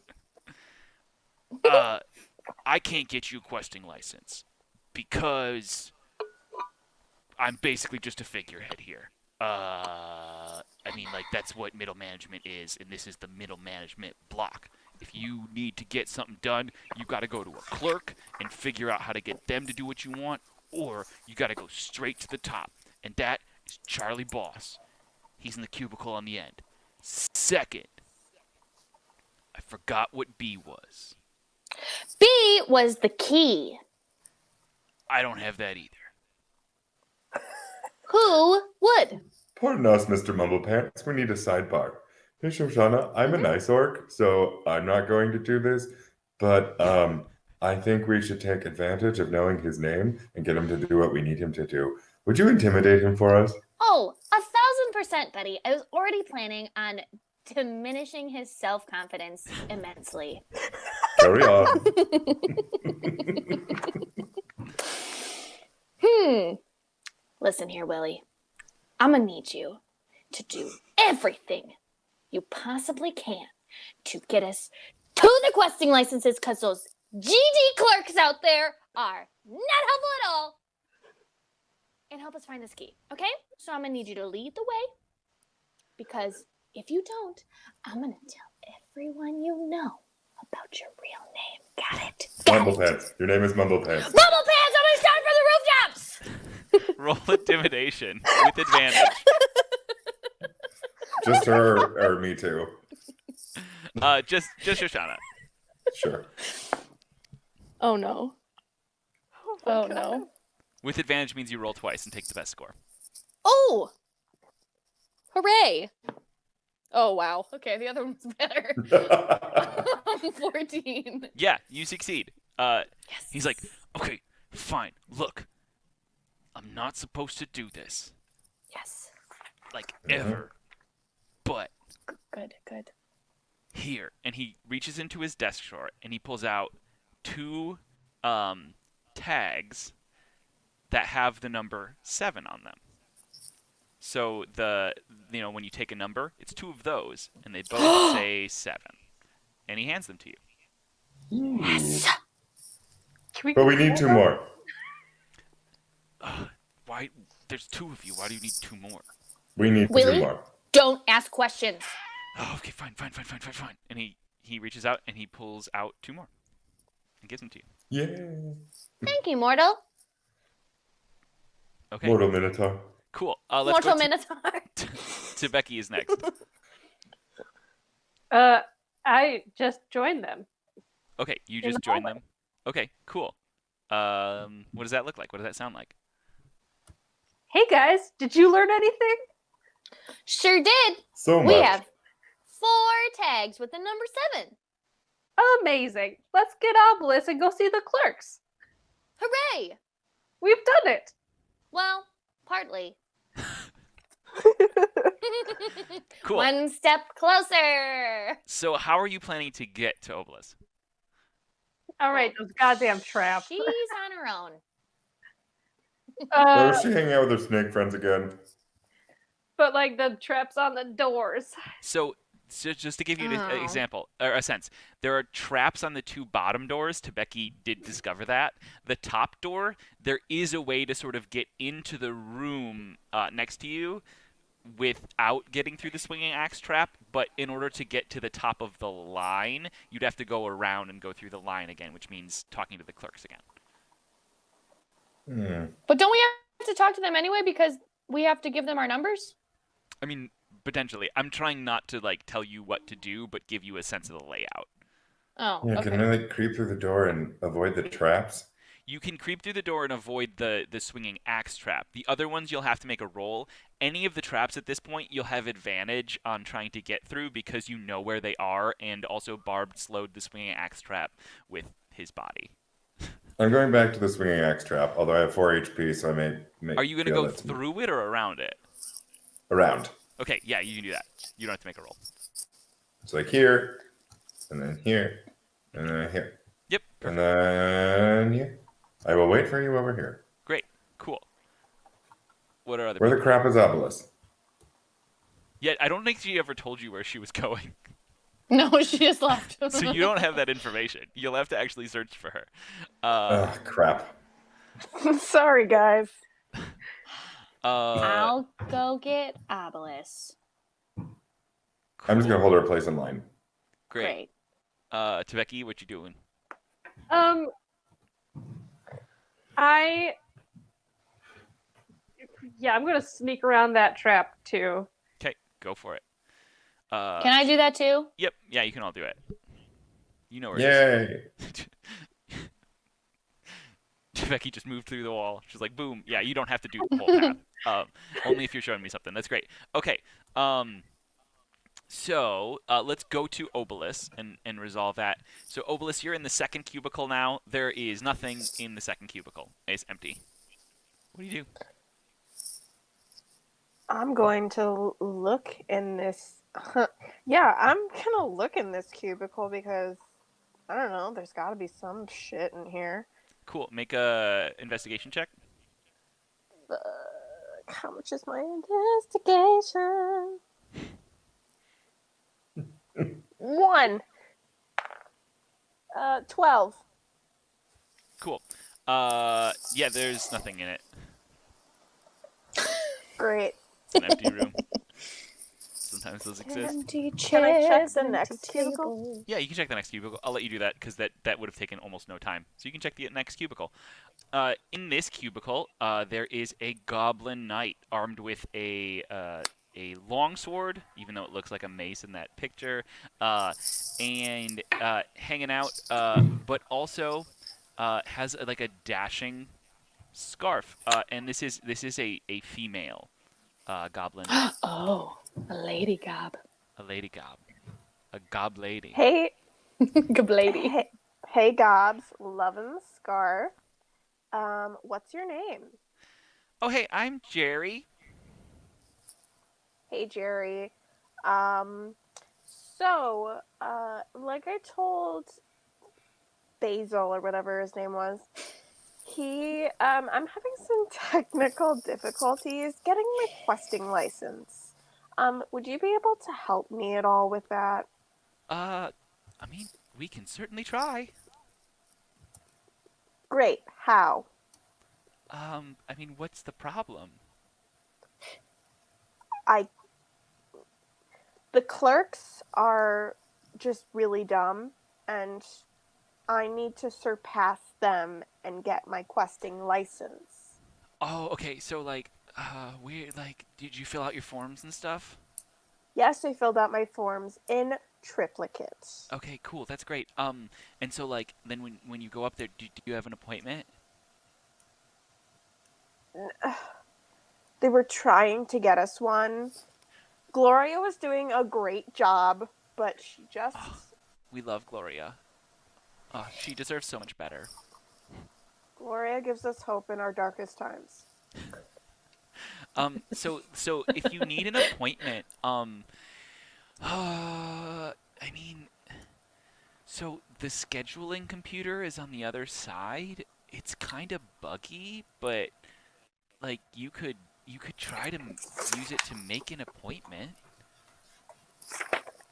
I can't get you a questing license because I'm basically just a figurehead here. I mean, like, that's what middle management is, and this is the middle management block. If you need to get something done, you got to go to a clerk and figure out how to get them to do what you want, or you got to go straight to the top, and that is Charlie Boss. He's in the cubicle on the end. Second, I forgot what B was. B was the key. I don't have that either. Who would? Pardon us, Mr. Mumblepants. We need a sidebar. Hey, Shoshana, I'm a nice orc, so I'm not going to do this. But I think we should take advantage of knowing his name and get him to do what we need him to do. Would you intimidate him for us? Oh, 1,000%, Betty. I was already planning on diminishing his self-confidence immensely. Carry on. Listen here, Willie. I'm gonna need you to do everything you possibly can to get us to the questing licenses, because those GD clerks out there are not helpful at all. And help us find this key, okay? So I'm gonna need you to lead the way, because if you don't, I'm gonna tell everyone you know about your real name. Got it? Mumblepants. Your name is Mumblepants. Mumblepants, I'm gonna start for the rooftops! Roll intimidation with advantage. Just her or me too. Just Shoshana. Sure. Oh no. Oh no. With advantage means you roll twice and take the best score. Oh! Hooray! Oh wow. Okay, the other one's better. 14. Yeah, you succeed. Yes. He's like, okay, fine. Look, I'm not supposed to do this, Yes. like, ever. But Good. here, and he reaches into his desk drawer and he pulls out 2 tags that have the number 7 on them. So when you take a number, it's 2 of those, and they both say 7. And he hands them to you. Yes. But we need 2 more. Why? There's 2 of you. Why do you need 2 more? We need 2 Willie? more. Don't ask questions. Oh, okay, fine. And he reaches out and he pulls out 2 more and gives them to you. Yay. Thank you, Mortal. Okay, Mortal Minotaur. cool. Let's Mortal go Minotaur. to Becky is next. I just joined them. Okay, you In just the joined hallway. them. Okay, cool. What does that look like? What does that sound like? Hey guys, did you learn anything? Sure did. So much. We have 4 tags with the number 7. Amazing. Let's get Obelisk and go see the clerks. Hooray! We've done it. Well, partly. Cool. One step closer. So how are you planning to get to Obelisk? All right, those goddamn traps. She's on her own. Where is she hanging out with her snake friends again? But like the traps on the doors. So just to give you an Oh. example or a sense, there are traps on the 2 bottom doors. Becky did discover that. The top door, there is a way to sort of get into the room next to you without getting through the swinging axe trap, but in order to get to the top of the line, you'd have to go around and go through the line again, which means talking to the clerks again. But don't we have to talk to them anyway because we have to give them our numbers? I mean, potentially. I'm trying not to tell you what to do, but give you a sense of the layout. Oh, Yeah, okay. can I creep through the door and avoid the traps? You can creep through the door and avoid the swinging axe trap. The other ones, you'll have to make a roll. Any of the traps at this point, you'll have advantage on trying to get through because you know where they are, and also Barb slowed the swinging axe trap with his body. I'm going back to the swinging axe trap, although I have 4 HP, so I may Are you going to feel go that's through it or around it? around. Okay, yeah, you can do that. You don't have to make a roll. It's like here, and then here, and then here. Yep. And then here. I will wait for you over here. Great. Cool. What are other Where the people? crap is Obelisk? Yeah, I don't think she ever told you where she was going. No, she just left. So you don't have that information. You'll have to actually search for her. Ugh, crap. Sorry, guys. I'll go get Obelisk. I'm just going to hold her place in line. Great. Becky, what you doing? I'm gonna sneak around that trap too. Okay, go for it. Can I do that too? Yep. Yeah, you can all do it. You know where it is. Yay! Becky just moved through the wall. She's like, boom. Yeah, you don't have to do the whole path. Only if you're showing me something. That's great. Okay. So let's go to Obelus and resolve that. So Obelus, you're in the second cubicle now. There is nothing in the second cubicle. It's empty. What do you do? I'm going to look in this. Yeah, I'm gonna look in this cubicle because I don't know. There's got to be some shit in here. Cool. Make a investigation check. How much is my investigation? 1. 12. Cool. Yeah, there's nothing in it. Great. It's an empty room. Sometimes those exist. Empty Can I check chairs, the empty next cubicle? tables. Yeah, you can check the next cubicle. I'll let you do that because that would have taken almost no time. So you can check the next cubicle. In this cubicle, there is a goblin knight armed with a longsword, even though it looks like a mace in that picture, and hanging out, but also has like a dashing scarf. And this is a female goblin, Oh, a lady gob. a lady gob, a gob lady. Hey, Gob lady. hey, Gobs, loving the scarf. What's your name? Oh, hey, I'm Jerry. Hey, Jerry. So, like I told Basil or whatever his name was, I'm having some technical difficulties getting my questing license. Would you be able to help me at all with that? I mean, we can certainly try. Great. How? I mean, what's the problem? The clerks are just really dumb, and I need to surpass them and get my questing license. Oh, okay. So like, did you fill out your forms and stuff? Yes, I filled out my forms in Triplicate. Okay, cool. That's great. And so like, then when you go up there, do you have an appointment? They were trying to get us one. Gloria was doing a great job, but she just... We love Gloria. She deserves so much better. Gloria gives us hope in our darkest times. So if you need an appointment, I mean, so the scheduling computer is on the other side. It's kind of buggy, but like you could try to use it to make an appointment.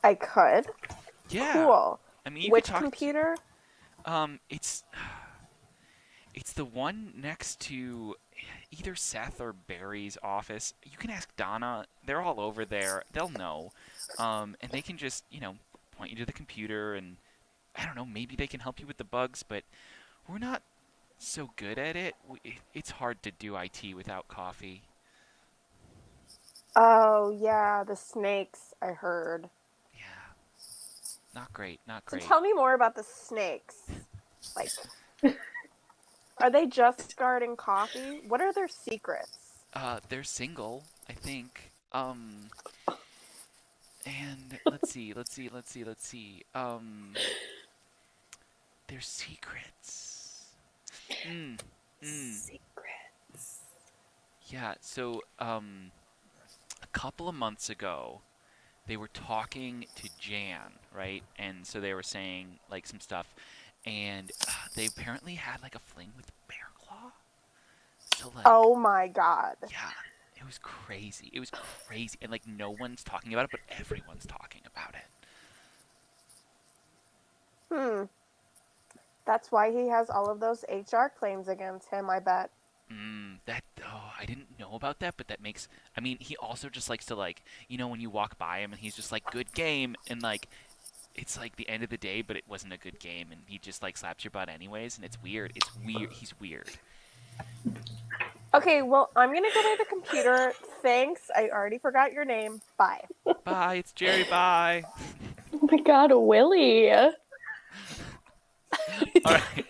I could? Yeah. Cool. I mean, you Which could talk computer? It's the one next to either Seth or Barry's office. You can ask Donna. They're all over there. They'll know. And they can just, point you to the computer and I don't know, maybe they can help you with the bugs, but we're not so good at it. It's hard to do IT without coffee. Oh, yeah, the snakes, I heard. Yeah. Not great. So tell me more about the snakes. Like, are they just guarding coffee? What are their secrets? They're single, I think. And let's see. Their secrets. Secrets. Yeah, so, a couple of months ago, they were talking to Jan, right? And so they were saying, like, some stuff. And they apparently had, like, a fling with Bear Claw. So, like... Oh, my God. Yeah, it was crazy. It was crazy. And, like, no one's talking about it, but everyone's talking about it. That's why he has all of those HR claims against him, I bet. I didn't know about that, but that makes... I mean, he also just likes to, like, when you walk by him and he's just like, good game, and, like, it's like the end of the day, but it wasn't a good game, and he just like slaps your butt anyways, and it's weird. It's weird. He's weird. Okay, well, I'm gonna go to the computer. Thanks. I already forgot your name. Bye. Bye. It's Jerry. Bye. Oh my god, Willie. All right.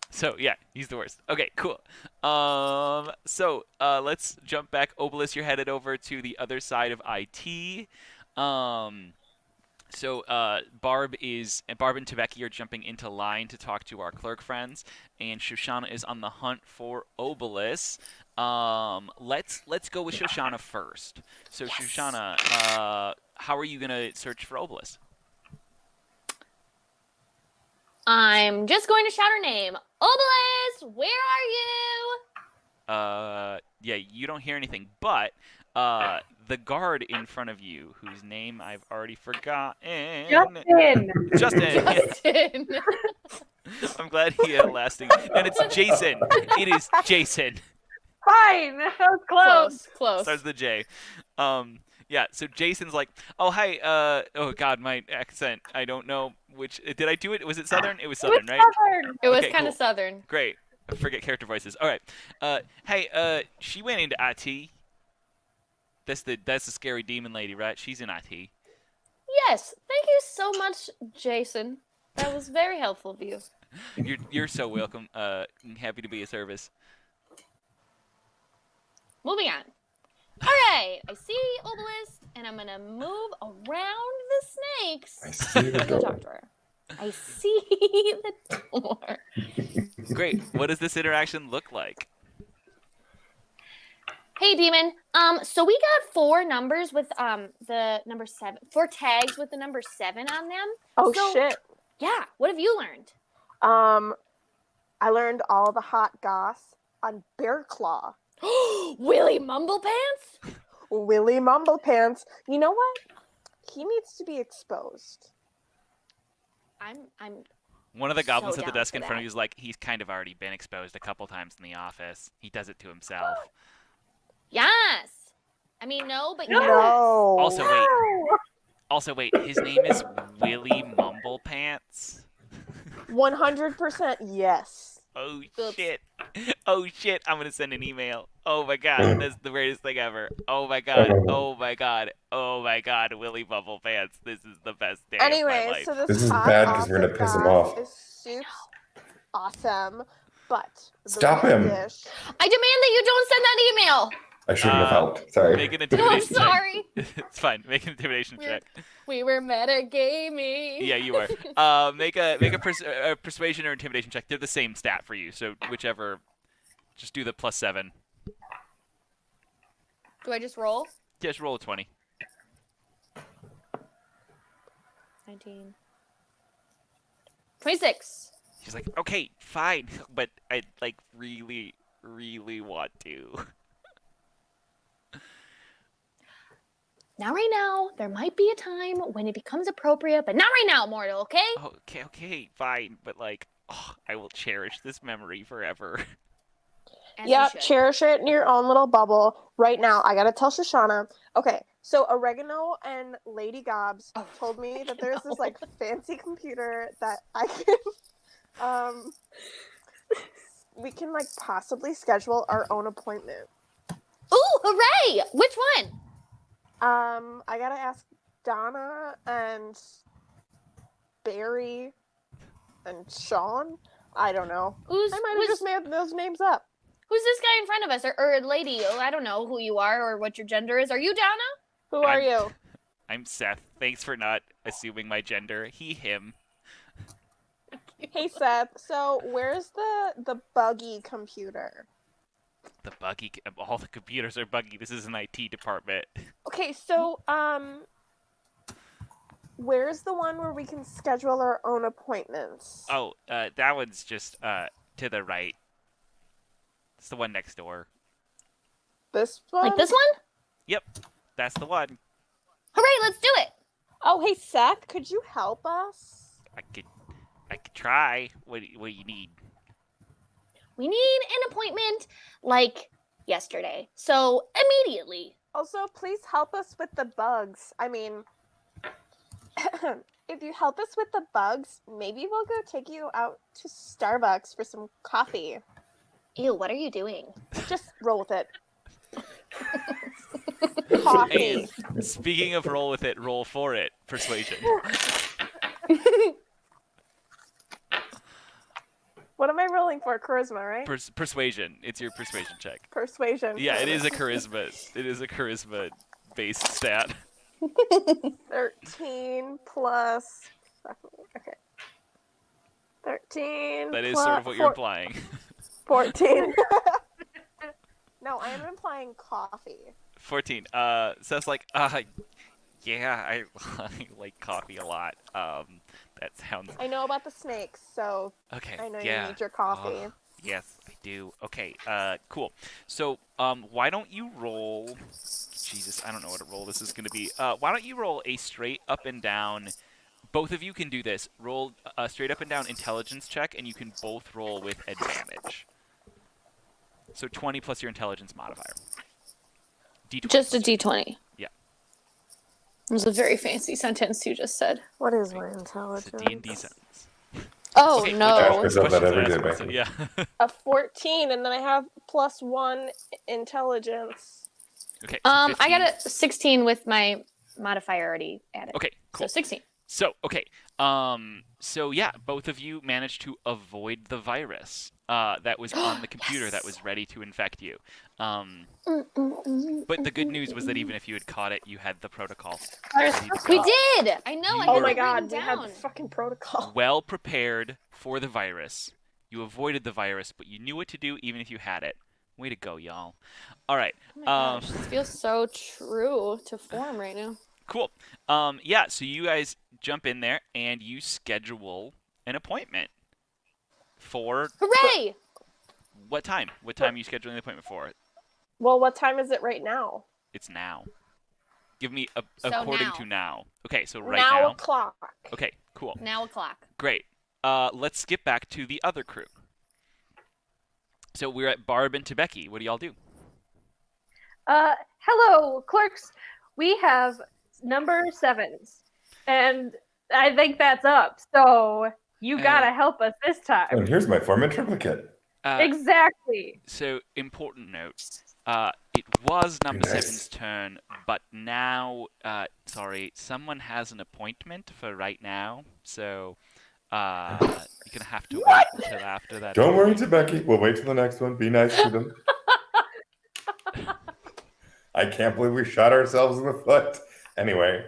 So yeah, he's the worst. Okay, cool. So let's jump back. Obelisk, you're headed over to the other side of IT. So Barb and Tebeki are jumping into line to talk to our clerk friends, and Shoshana is on the hunt for Obelisk. Let's go with Shoshana first. So yes. Shoshana, how are you gonna search for Obelisk? I'm just going to shout her name. Obelisk, where are you? Yeah, you don't hear anything, but the guard in front of you, whose name I've already forgotten. Justin. I'm glad he had a lasting. And it's Jason. It is Jason. Fine. That was Close. Starts with the J. Yeah, so Jason's like, oh, hi, oh, God, my accent. I don't know which, did I do it? Was it Southern? It was Southern, right? Southern. It was Okay, kind of cool. Southern. Great. I forget character voices. All right. Hey, she went into IT. That's the scary demon lady, right? She's in IT. Yes, thank you so much, Jason. That was very helpful of you. You're so welcome. I'm happy to be of service. Moving on. All right, I see Obelisk, and I'm gonna move around the snakes. I see the door. Talk to her. I see the door. Great. What does this interaction look like? Hey, Demon. So we got 4 numbers with the number 7. 4 tags with the number 7 on them. Oh, So, shit. Yeah. What have you learned? I learned all the hot goss on Bear Claw. Willie Mumblepants? Willie Mumblepants. You know what? He needs to be exposed. I'm. One of the goblins So at the down desk for in front of that. you is like, he's kind of already been exposed a couple times in the office. He does it to himself. Yes. I mean, no, but yes. No. Also, wait. His name is Willie Mumblepants? 100% yes. Oh, Oops. shit. Oh, shit. I'm going to send an email. Oh, my God. That's the greatest thing ever. Oh, my God. Oh, my God. Oh, my God. Willie Mumblepants. This is the best day of my Anyway, life. so This is hot bad 'cause we're gonna office piss him guy off. is super awesome, but the Stop real him. dish- I demand that you don't send that email. I shouldn't have helped. Sorry. Make an I'm intimidation check. sorry. It's fine. Make an intimidation check. We were metagaming. Yeah, you are. Make a persuasion or intimidation check. They're the same stat for you, so whichever. Just do the +7. Do I just roll? Just roll a 20. 19. 26. She's like, okay, fine, but I like really, really want to. Not right now. There might be a time when it becomes appropriate, but not right now, mortal, okay? Oh, okay, fine, but like, oh, I will cherish this memory forever. As you Yep, should. cherish it in your own little bubble. Right now, I gotta tell Shoshana. Okay, so Oregano and Lady Gobs told me that there's this like fancy computer that I can, we can like possibly schedule our own appointment. Ooh, hooray! Which one? I gotta ask Donna and Barry and Sean. I don't know. Who's, I might have just made those names up. who's this guy in front of us? Or lady? Oh, I don't know who you are or what your gender is. Are you Donna? Who are I'm- you? I'm Seth. Thanks for not assuming my gender. He, him. Hey Seth. So where's the buggy computer? The buggy. All the computers are buggy. This is an IT department. Okay, so where's the one where we can schedule our own appointments? Oh, that one's just to the right. It's the one next door. This one? Like this one? Yep, that's the one. Hooray, let's do it! Oh, hey Seth, could you help us? I could try. What do you need? We need an appointment like yesterday. So immediately. Also, please help us with the bugs. I mean, if you help us with the bugs, maybe we'll go take you out to Starbucks for some coffee. Ew, what are you doing? Just roll with it. Coffee. And speaking of roll with it, roll for it. Persuasion. What am I rolling for? Charisma, right? Persuasion. It's your persuasion check. Persuasion. Yeah, it is a charisma. It is a charisma-based stat. 13 plus. Okay. 13. That is plus sort of what you're implying. 14. No, I am implying coffee. 14. So it's like, yeah, I like coffee a lot. That sounds. I know about the snakes, so Okay. I know yeah. you need your coffee. Oh, yes, I do. Okay. Cool. So, why don't you roll? Jesus, I don't know what a roll this is going to be. Why don't you roll a straight up and down? Both of you can do this. Roll a straight up and down intelligence check, and you can both roll with advantage. So 20 plus your intelligence modifier. D20. Just a D20. Yeah. It was a very fancy sentence you just said. What is my It's intelligence? a D&D sentence. Oh, Okay, no. Ask yourself that questions every day, asked, so Becky. yeah. A 14, and then I have +1 intelligence. Okay. So I 15. got a 16 with my modifier already added. Okay, cool. So 16. So, okay. So yeah, both of you managed to avoid the virus that was on the computer that was ready to infect you. But the good news was that even if you had caught it, you had the protocol. ready to We go. did! I know. You I were- Oh my had it god, written we had down. the fucking protocol. Well prepared for the virus. You avoided the virus, but you knew what to do even if you had it. Way to go, y'all. All right. Oh my gosh, this feels so true to form right now. Cool. Yeah, so you guys jump in there and you schedule an appointment for Hooray! what time? What time are you scheduling the appointment for? Well, what time is it right now? It's now. Give me So according now. to now. Okay, so right now now. o'clock. Okay, cool. Now o'clock. Great. Let's skip back to the other crew. So we're at Barb and Tebeki. What do y'all do? Hello, clerks. We have number 7s, and I think that's up. So you gotta help us this time. And here's my form in triplicate. Exactly. So important note. It was number Nice. 7's turn, but now, sorry, someone has an appointment for right now. So you're gonna have to wait until after that. Don't worry, Becky. We'll wait till the next one. Be nice to them. I can't believe we shot ourselves in the foot. Anyway.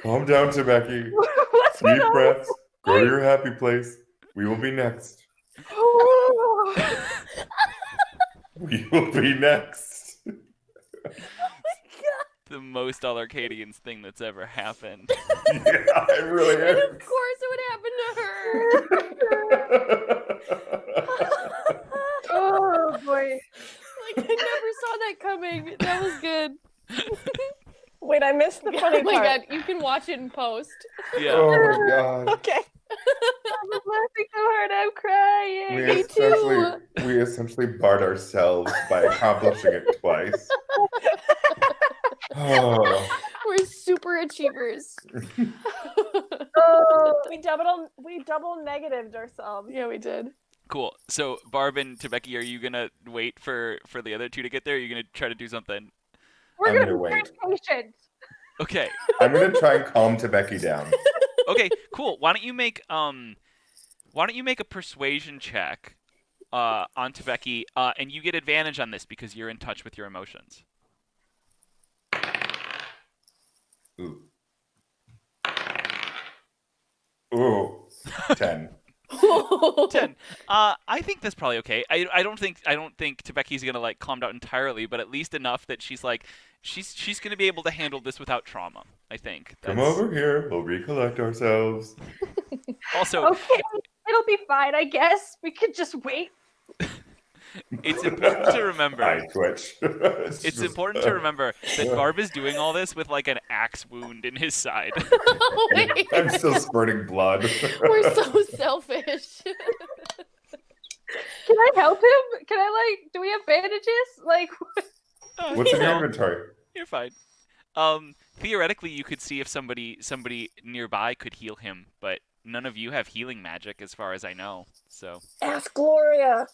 Calm down, Becky. What's Deep going on? breaths. Go to your happy place. We will be next. We will be next. The most All Arcadians thing that's ever happened. Yeah, it really And is. of course it would happen to her. Oh boy. Like, I never saw that coming. That was good. Wait, I missed the funny Oh my part. god, you can watch it in post. Yeah. Oh my god. Okay. I'm laughing so hard I'm crying. We essentially barred ourselves by accomplishing it twice. Oh. We're super achievers. Oh, We double negatived ourselves. Yeah, we did. Cool. So Barb and Tebeki, are you gonna wait for the other two to get there? Or are you gonna try to do something? we're I'm gonna gonna be very wait. patient. Okay. I'm gonna try and calm Becky down. Okay. Cool. Why don't you make a persuasion check on Tebeki, and you get advantage on this because you're in touch with your emotions. Ooh. Ooh. 10. 10. I think that's probably okay. I don't think Tebeki's gonna like calm down entirely, but at least enough that she's like she's gonna be able to handle this without trauma. I think. Come over here. We'll recollect ourselves. Also, Okay, it'll be fine, I guess. We could just wait. it's important to remember. I twitch. It's important to remember that Barb is doing all this with like an axe wound in his side. Oh, wait. I'm still spurting blood. We're so selfish. Can I help him? Can I do we have bandages? Like, What's in your No, inventory? you're fine. Theoretically, you could see if somebody nearby could heal him, but none of you have healing magic, as far as I know. So Ask Gloria.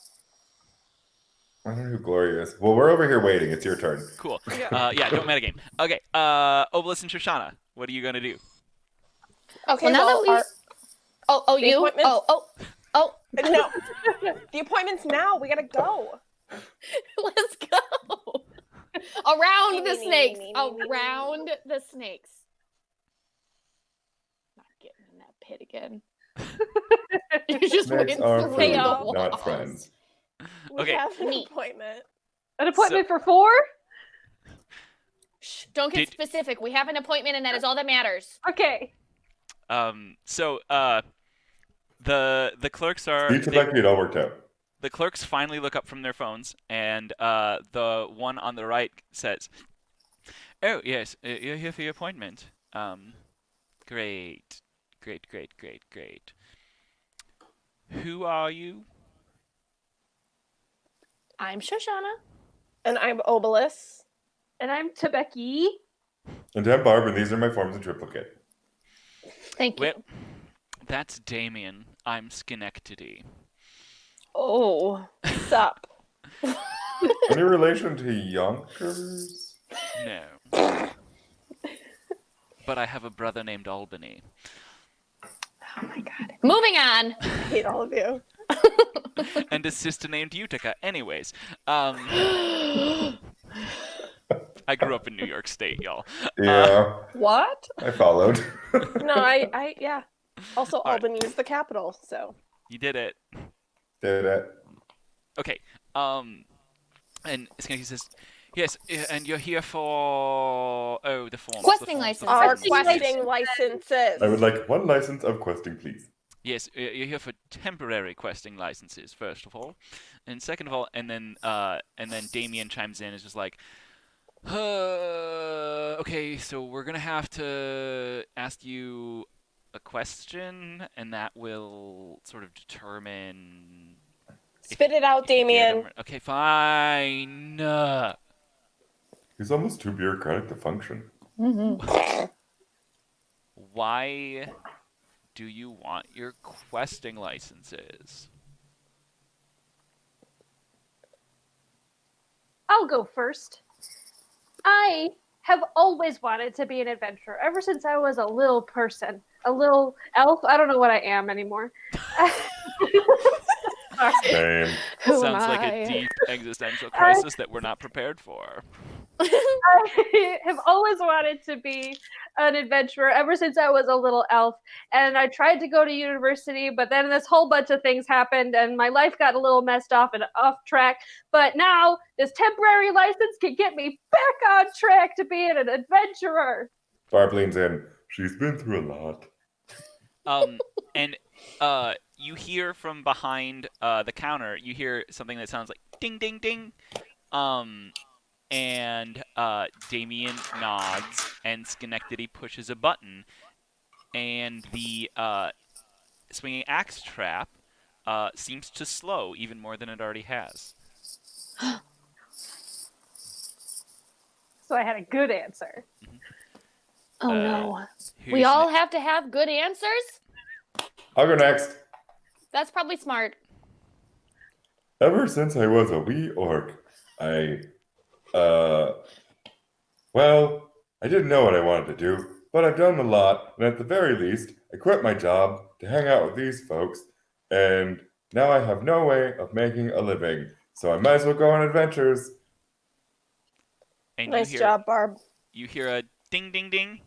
I don't know who Gloria is. Well, we're over here waiting. It's your turn. cool. Yeah. Yeah, don't metagame. Okay. Obelisk and Shoshana, what are you gonna do? Okay, Well, now that we- our- Oh, The you? appointments- Oh, no. The appointment's now. We gotta go. let's go. Around the Me, snakes. me. Around the snakes. Not getting in that pit again. You just Snakes went are through food, the y'all. not walls. friends. We Okay. have an Neat. appointment. An appointment for 4? Shh, don't get Did- specific. We have an appointment, and that is all that matters. Okay. So the clerks are Each of like it all worked out. the clerks finally look up from their phones, and the one on the right says, "Oh yes, you're here for your appointment. Great. Who are you?" I'm Shoshana. And I'm Obelisk. And I'm Tebeki. And I'm Barb, and these are my forms of triplicate. Thank you. Well, that's Damien. I'm Schenectady. Oh, sup? Any relation to Yonkers? No. But I have a brother named Albany. Oh my god. Moving on. I hate all of you. And a sister named Utica. Anyways, I grew up in New York State, y'all. Yeah, What? I followed. No, yeah. Also, All right. Albany is the capital, so. You did it. Did it. Okay. And Schenectady says, "Yes, and you're here for the forms. Questing the forms, license. the Our forms." questing licenses. I would like one license of questing, please. Yes, you're here for temporary questing licenses, first of all, and second of all, and then Damien chimes in, is just like, okay, so we're gonna have to ask you a question, and that will sort of determine. Spit it out, if you get 'em Damien. or- Okay, fine. He's almost too bureaucratic to function. Why do you want your questing licenses? I'll go first. I have always wanted to be an adventurer ever since I was a little person, a little elf. I don't know what I am anymore. Same. Who Sounds am like I? a deep existential crisis that we're not prepared for. I have always wanted to be an adventurer ever since I was a little elf. And I tried to go to university, but then this whole bunch of things happened and my life got a little messed off and off track. But now this temporary license can get me back on track to being an adventurer. Barb leans in. She's been through a lot. And you hear from behind the counter, you hear something that sounds like ding, ding, ding. And Damien nods, and Schenectady pushes a button, and the swinging axe trap seems to slow even more than it already has. So I had a good answer. Oh no. Who's We all ne- have to have good answers? I'll go next. That's probably smart. Ever since I was a wee orc, well, I didn't know what I wanted to do, but I've done a lot, and at the very least, I quit my job to hang out with these folks, and now I have no way of making a living, so I might as well go on adventures. and Nice you hear, job, Barb. You hear a ding, ding, ding,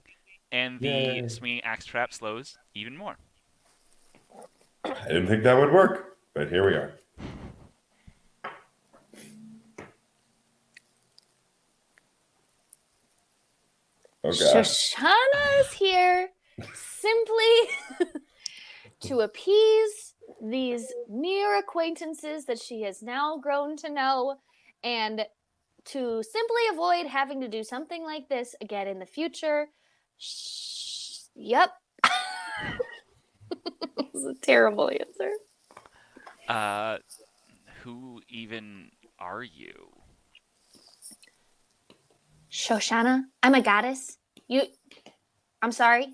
and the Yay. swinging axe trap slows even more. I didn't think that would work, but here we are. Oh god. Shoshana is here simply to appease these mere acquaintances that she has now grown to know and to simply avoid having to do something like this again in the future. Yep. That was a terrible answer. Who even are you? Shoshana, I'm a goddess. I'm sorry.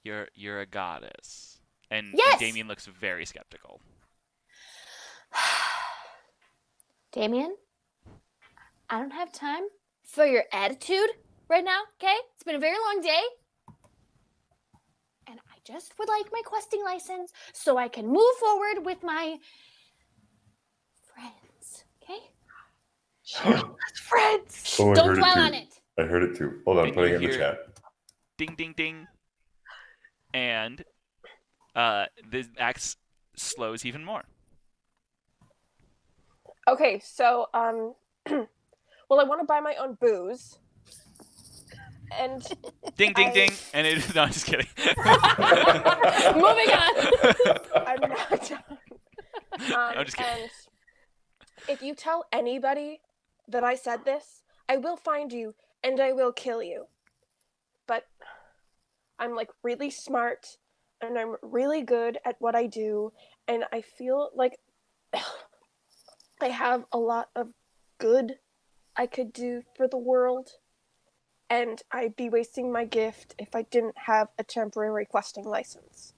You're a goddess. And Yes! Damien looks very skeptical. Damien, I don't have time for your attitude right now, okay? It's been a very long day. And I just would like my questing license so I can move forward with my friends, okay? Friends. Oh, I Don't heard dwell it on too. it. I heard it too. Hold on, And putting you it in the hear- chat. Ding, ding, ding. And the axe slows even more. Okay, so well, I want to buy my own booze, and Ding, ding, I- ding. And it, no, I'm just kidding. Moving on. I'm not done. I'm just kidding. And if you tell anybody that I said this, I will find you and I will kill you. But I'm like really smart and I'm really good at what I do, and I feel like I have a lot of good I could do for the world, and I'd be wasting my gift if I didn't have a temporary questing license.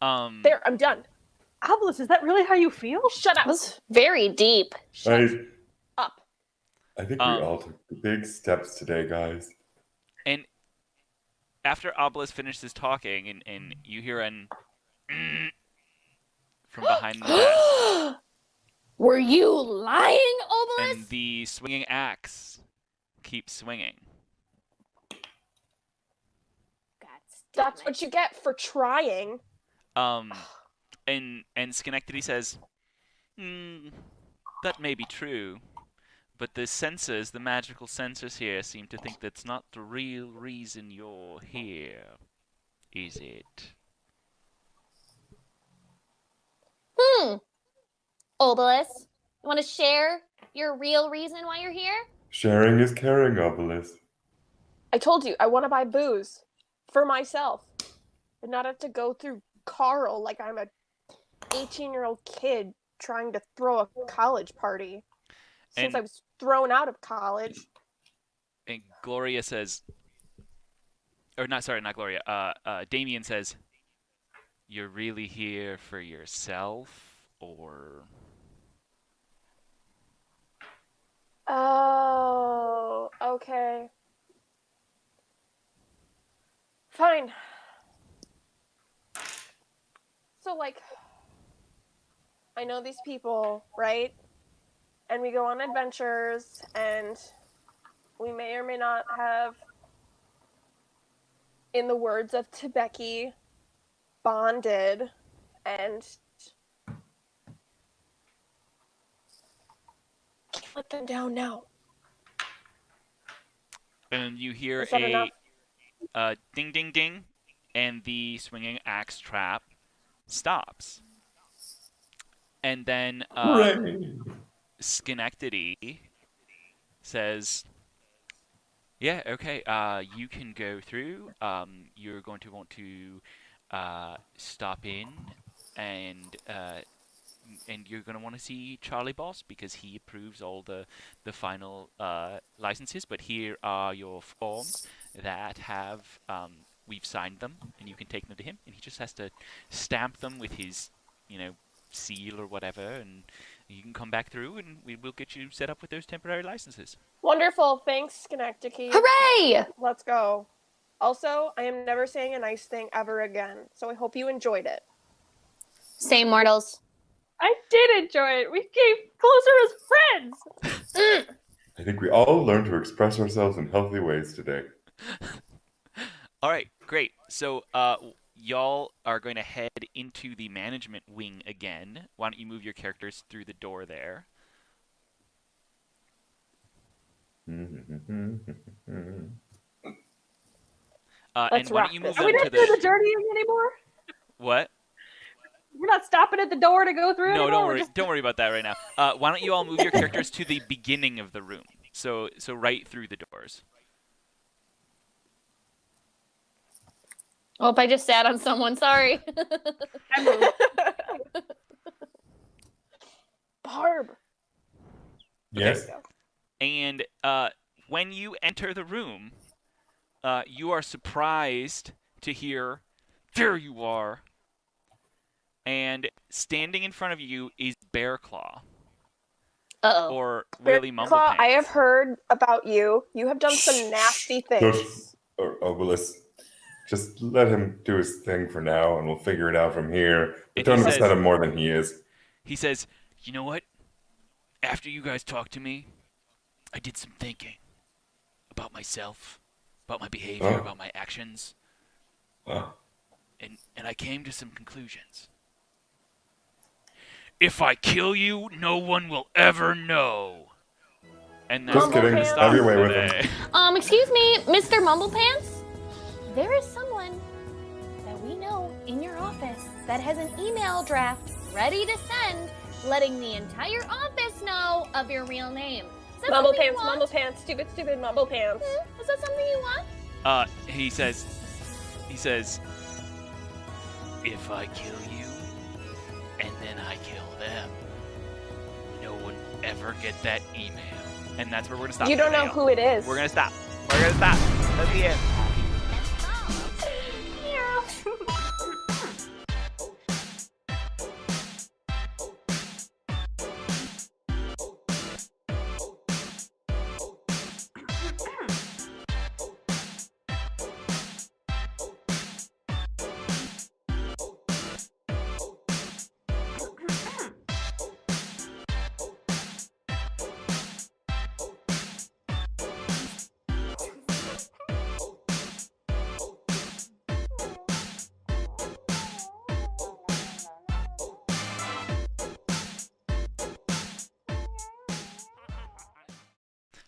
There, I'm done. Obelisk, is that really how you feel? Shut up. That was very deep. Shut I up. think we all took big steps today, guys. And after Obelisk finishes talking, and you hear an from behind the desk, Were you lying, Obelisk? and the swinging axe keeps swinging. That's what you get for trying. And Schenectady says, that may be true, but the sensors, the magical sensors here, seem to think that's not the real reason you're here, is it? Obelisk, you want to share your real reason why you're here? Sharing is caring, Obelisk. I told you, I want to buy booze for myself and not have to go through Carl like I'm a 18-year-old kid trying to throw a college party since And- I was thrown out of college. And Gloria says, or not Gloria, Damien says, you're really here for yourself, or... Oh, okay. Fine. So, like, I know these people, right? And we go on adventures, and we may or may not have, in the words of Tebeki, bonded, and can't let them down now. And you hear Is that enough? a ding, ding, ding, and the swinging axe trap stops. And then Hooray! Schenectady says, yeah, okay, you can go through. You're going to want to stop in, and you're going to want to see Charlie Boss because he approves all the final licenses. But here are your forms that have we've signed them, and you can take them to him, and he just has to stamp them with his, seal or whatever, and you can come back through, and we will get you set up with those temporary licenses. Wonderful. Thanks, Schenectady. Hooray! Let's go. Also, I am never saying a nice thing ever again, so I hope you enjoyed it. Same mortals. I did enjoy it. We came closer as friends. I think we all learned to express ourselves in healthy ways today. All right, great. So y'all are going to head into the management wing again. Why don't you move your characters through the door there? Let's And why wrap don't you move this Are we them not to doing the the... journey anymore? What? We're not stopping at the door to go through No, anymore? don't We're worry. just- Don't worry about that right now. Why don't you all move your characters to the beginning of the room? So right through the doors. Hope I just sat on someone. Sorry. I moved. Barb. Yes? And when you enter the room, you are surprised to hear, "There you are." And standing in front of you is Bear Claw, Uh-oh. or really Mumble Claw, Pants. I have heard about you. You have done some nasty things. Obelus, just let him do his thing for now, and we'll figure it out from here. But And don't he says- upset him more than he is. He says, "You know what? After you guys talked to me, I did some thinking about myself, about my behavior, Oh. about my actions, Oh. and I came to some conclusions. If I kill you, no one will ever know." And that's Just kidding. where we Have stop your way with today. Excuse me, Mr. Mumblepants? There is someone that we know in your office that has an email draft ready to send, letting the entire office know of your real name. Is that Mumble something you pants, want? mumble pants, stupid, stupid mumble pants. Is that something you want? He says, "If I kill you, and then I kill them, no one ever get that email." And that's where we're gonna stop. You don't know today. who it is. We're gonna stop. That's the end.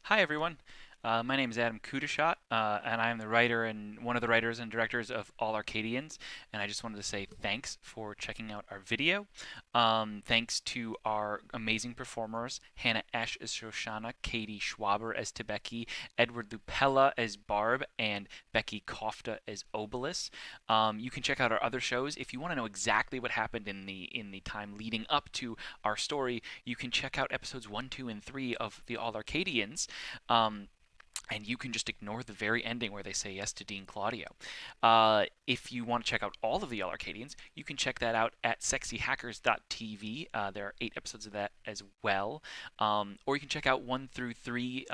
Hi everyone. My name is Adam Kudashot, and I am the writer and one of the writers and directors of All Arcadians. And I just wanted to say thanks for checking out our video. Thanks to our amazing performers: Hannah Esch as Shoshana, Katie Schwaber as Tebeki, Edward Lupella as Barb, and Becky Kofta as Obelus. You can check out our other shows if you want to know exactly what happened in the time leading up to our story. You can check out episodes 1, 2, and 3 of the All Arcadians. And you can just ignore the very ending where they say yes to Dean Claudio. If you want to check out all of the All Arcadians, you can check that out at sexyhackers.tv. There are 8 episodes of that as well. Or you can check out 1 through 3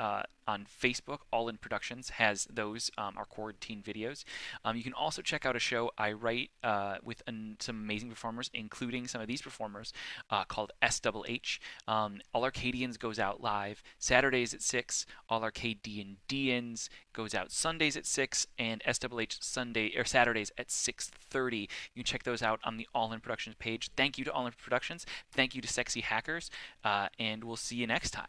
on Facebook. All In Productions has those, our quarantine videos. You can also check out a show I write with some amazing performers, including some of these performers, called SHH. All Arcadians goes out live Saturdays at 6. All-ArcaD&Dians goes out Sundays at 6, and SHH Saturdays at 6:30. You can check those out on the All In Productions page. Thank you to All In Productions. Thank you to Sexy Hackers, and we'll see you next time.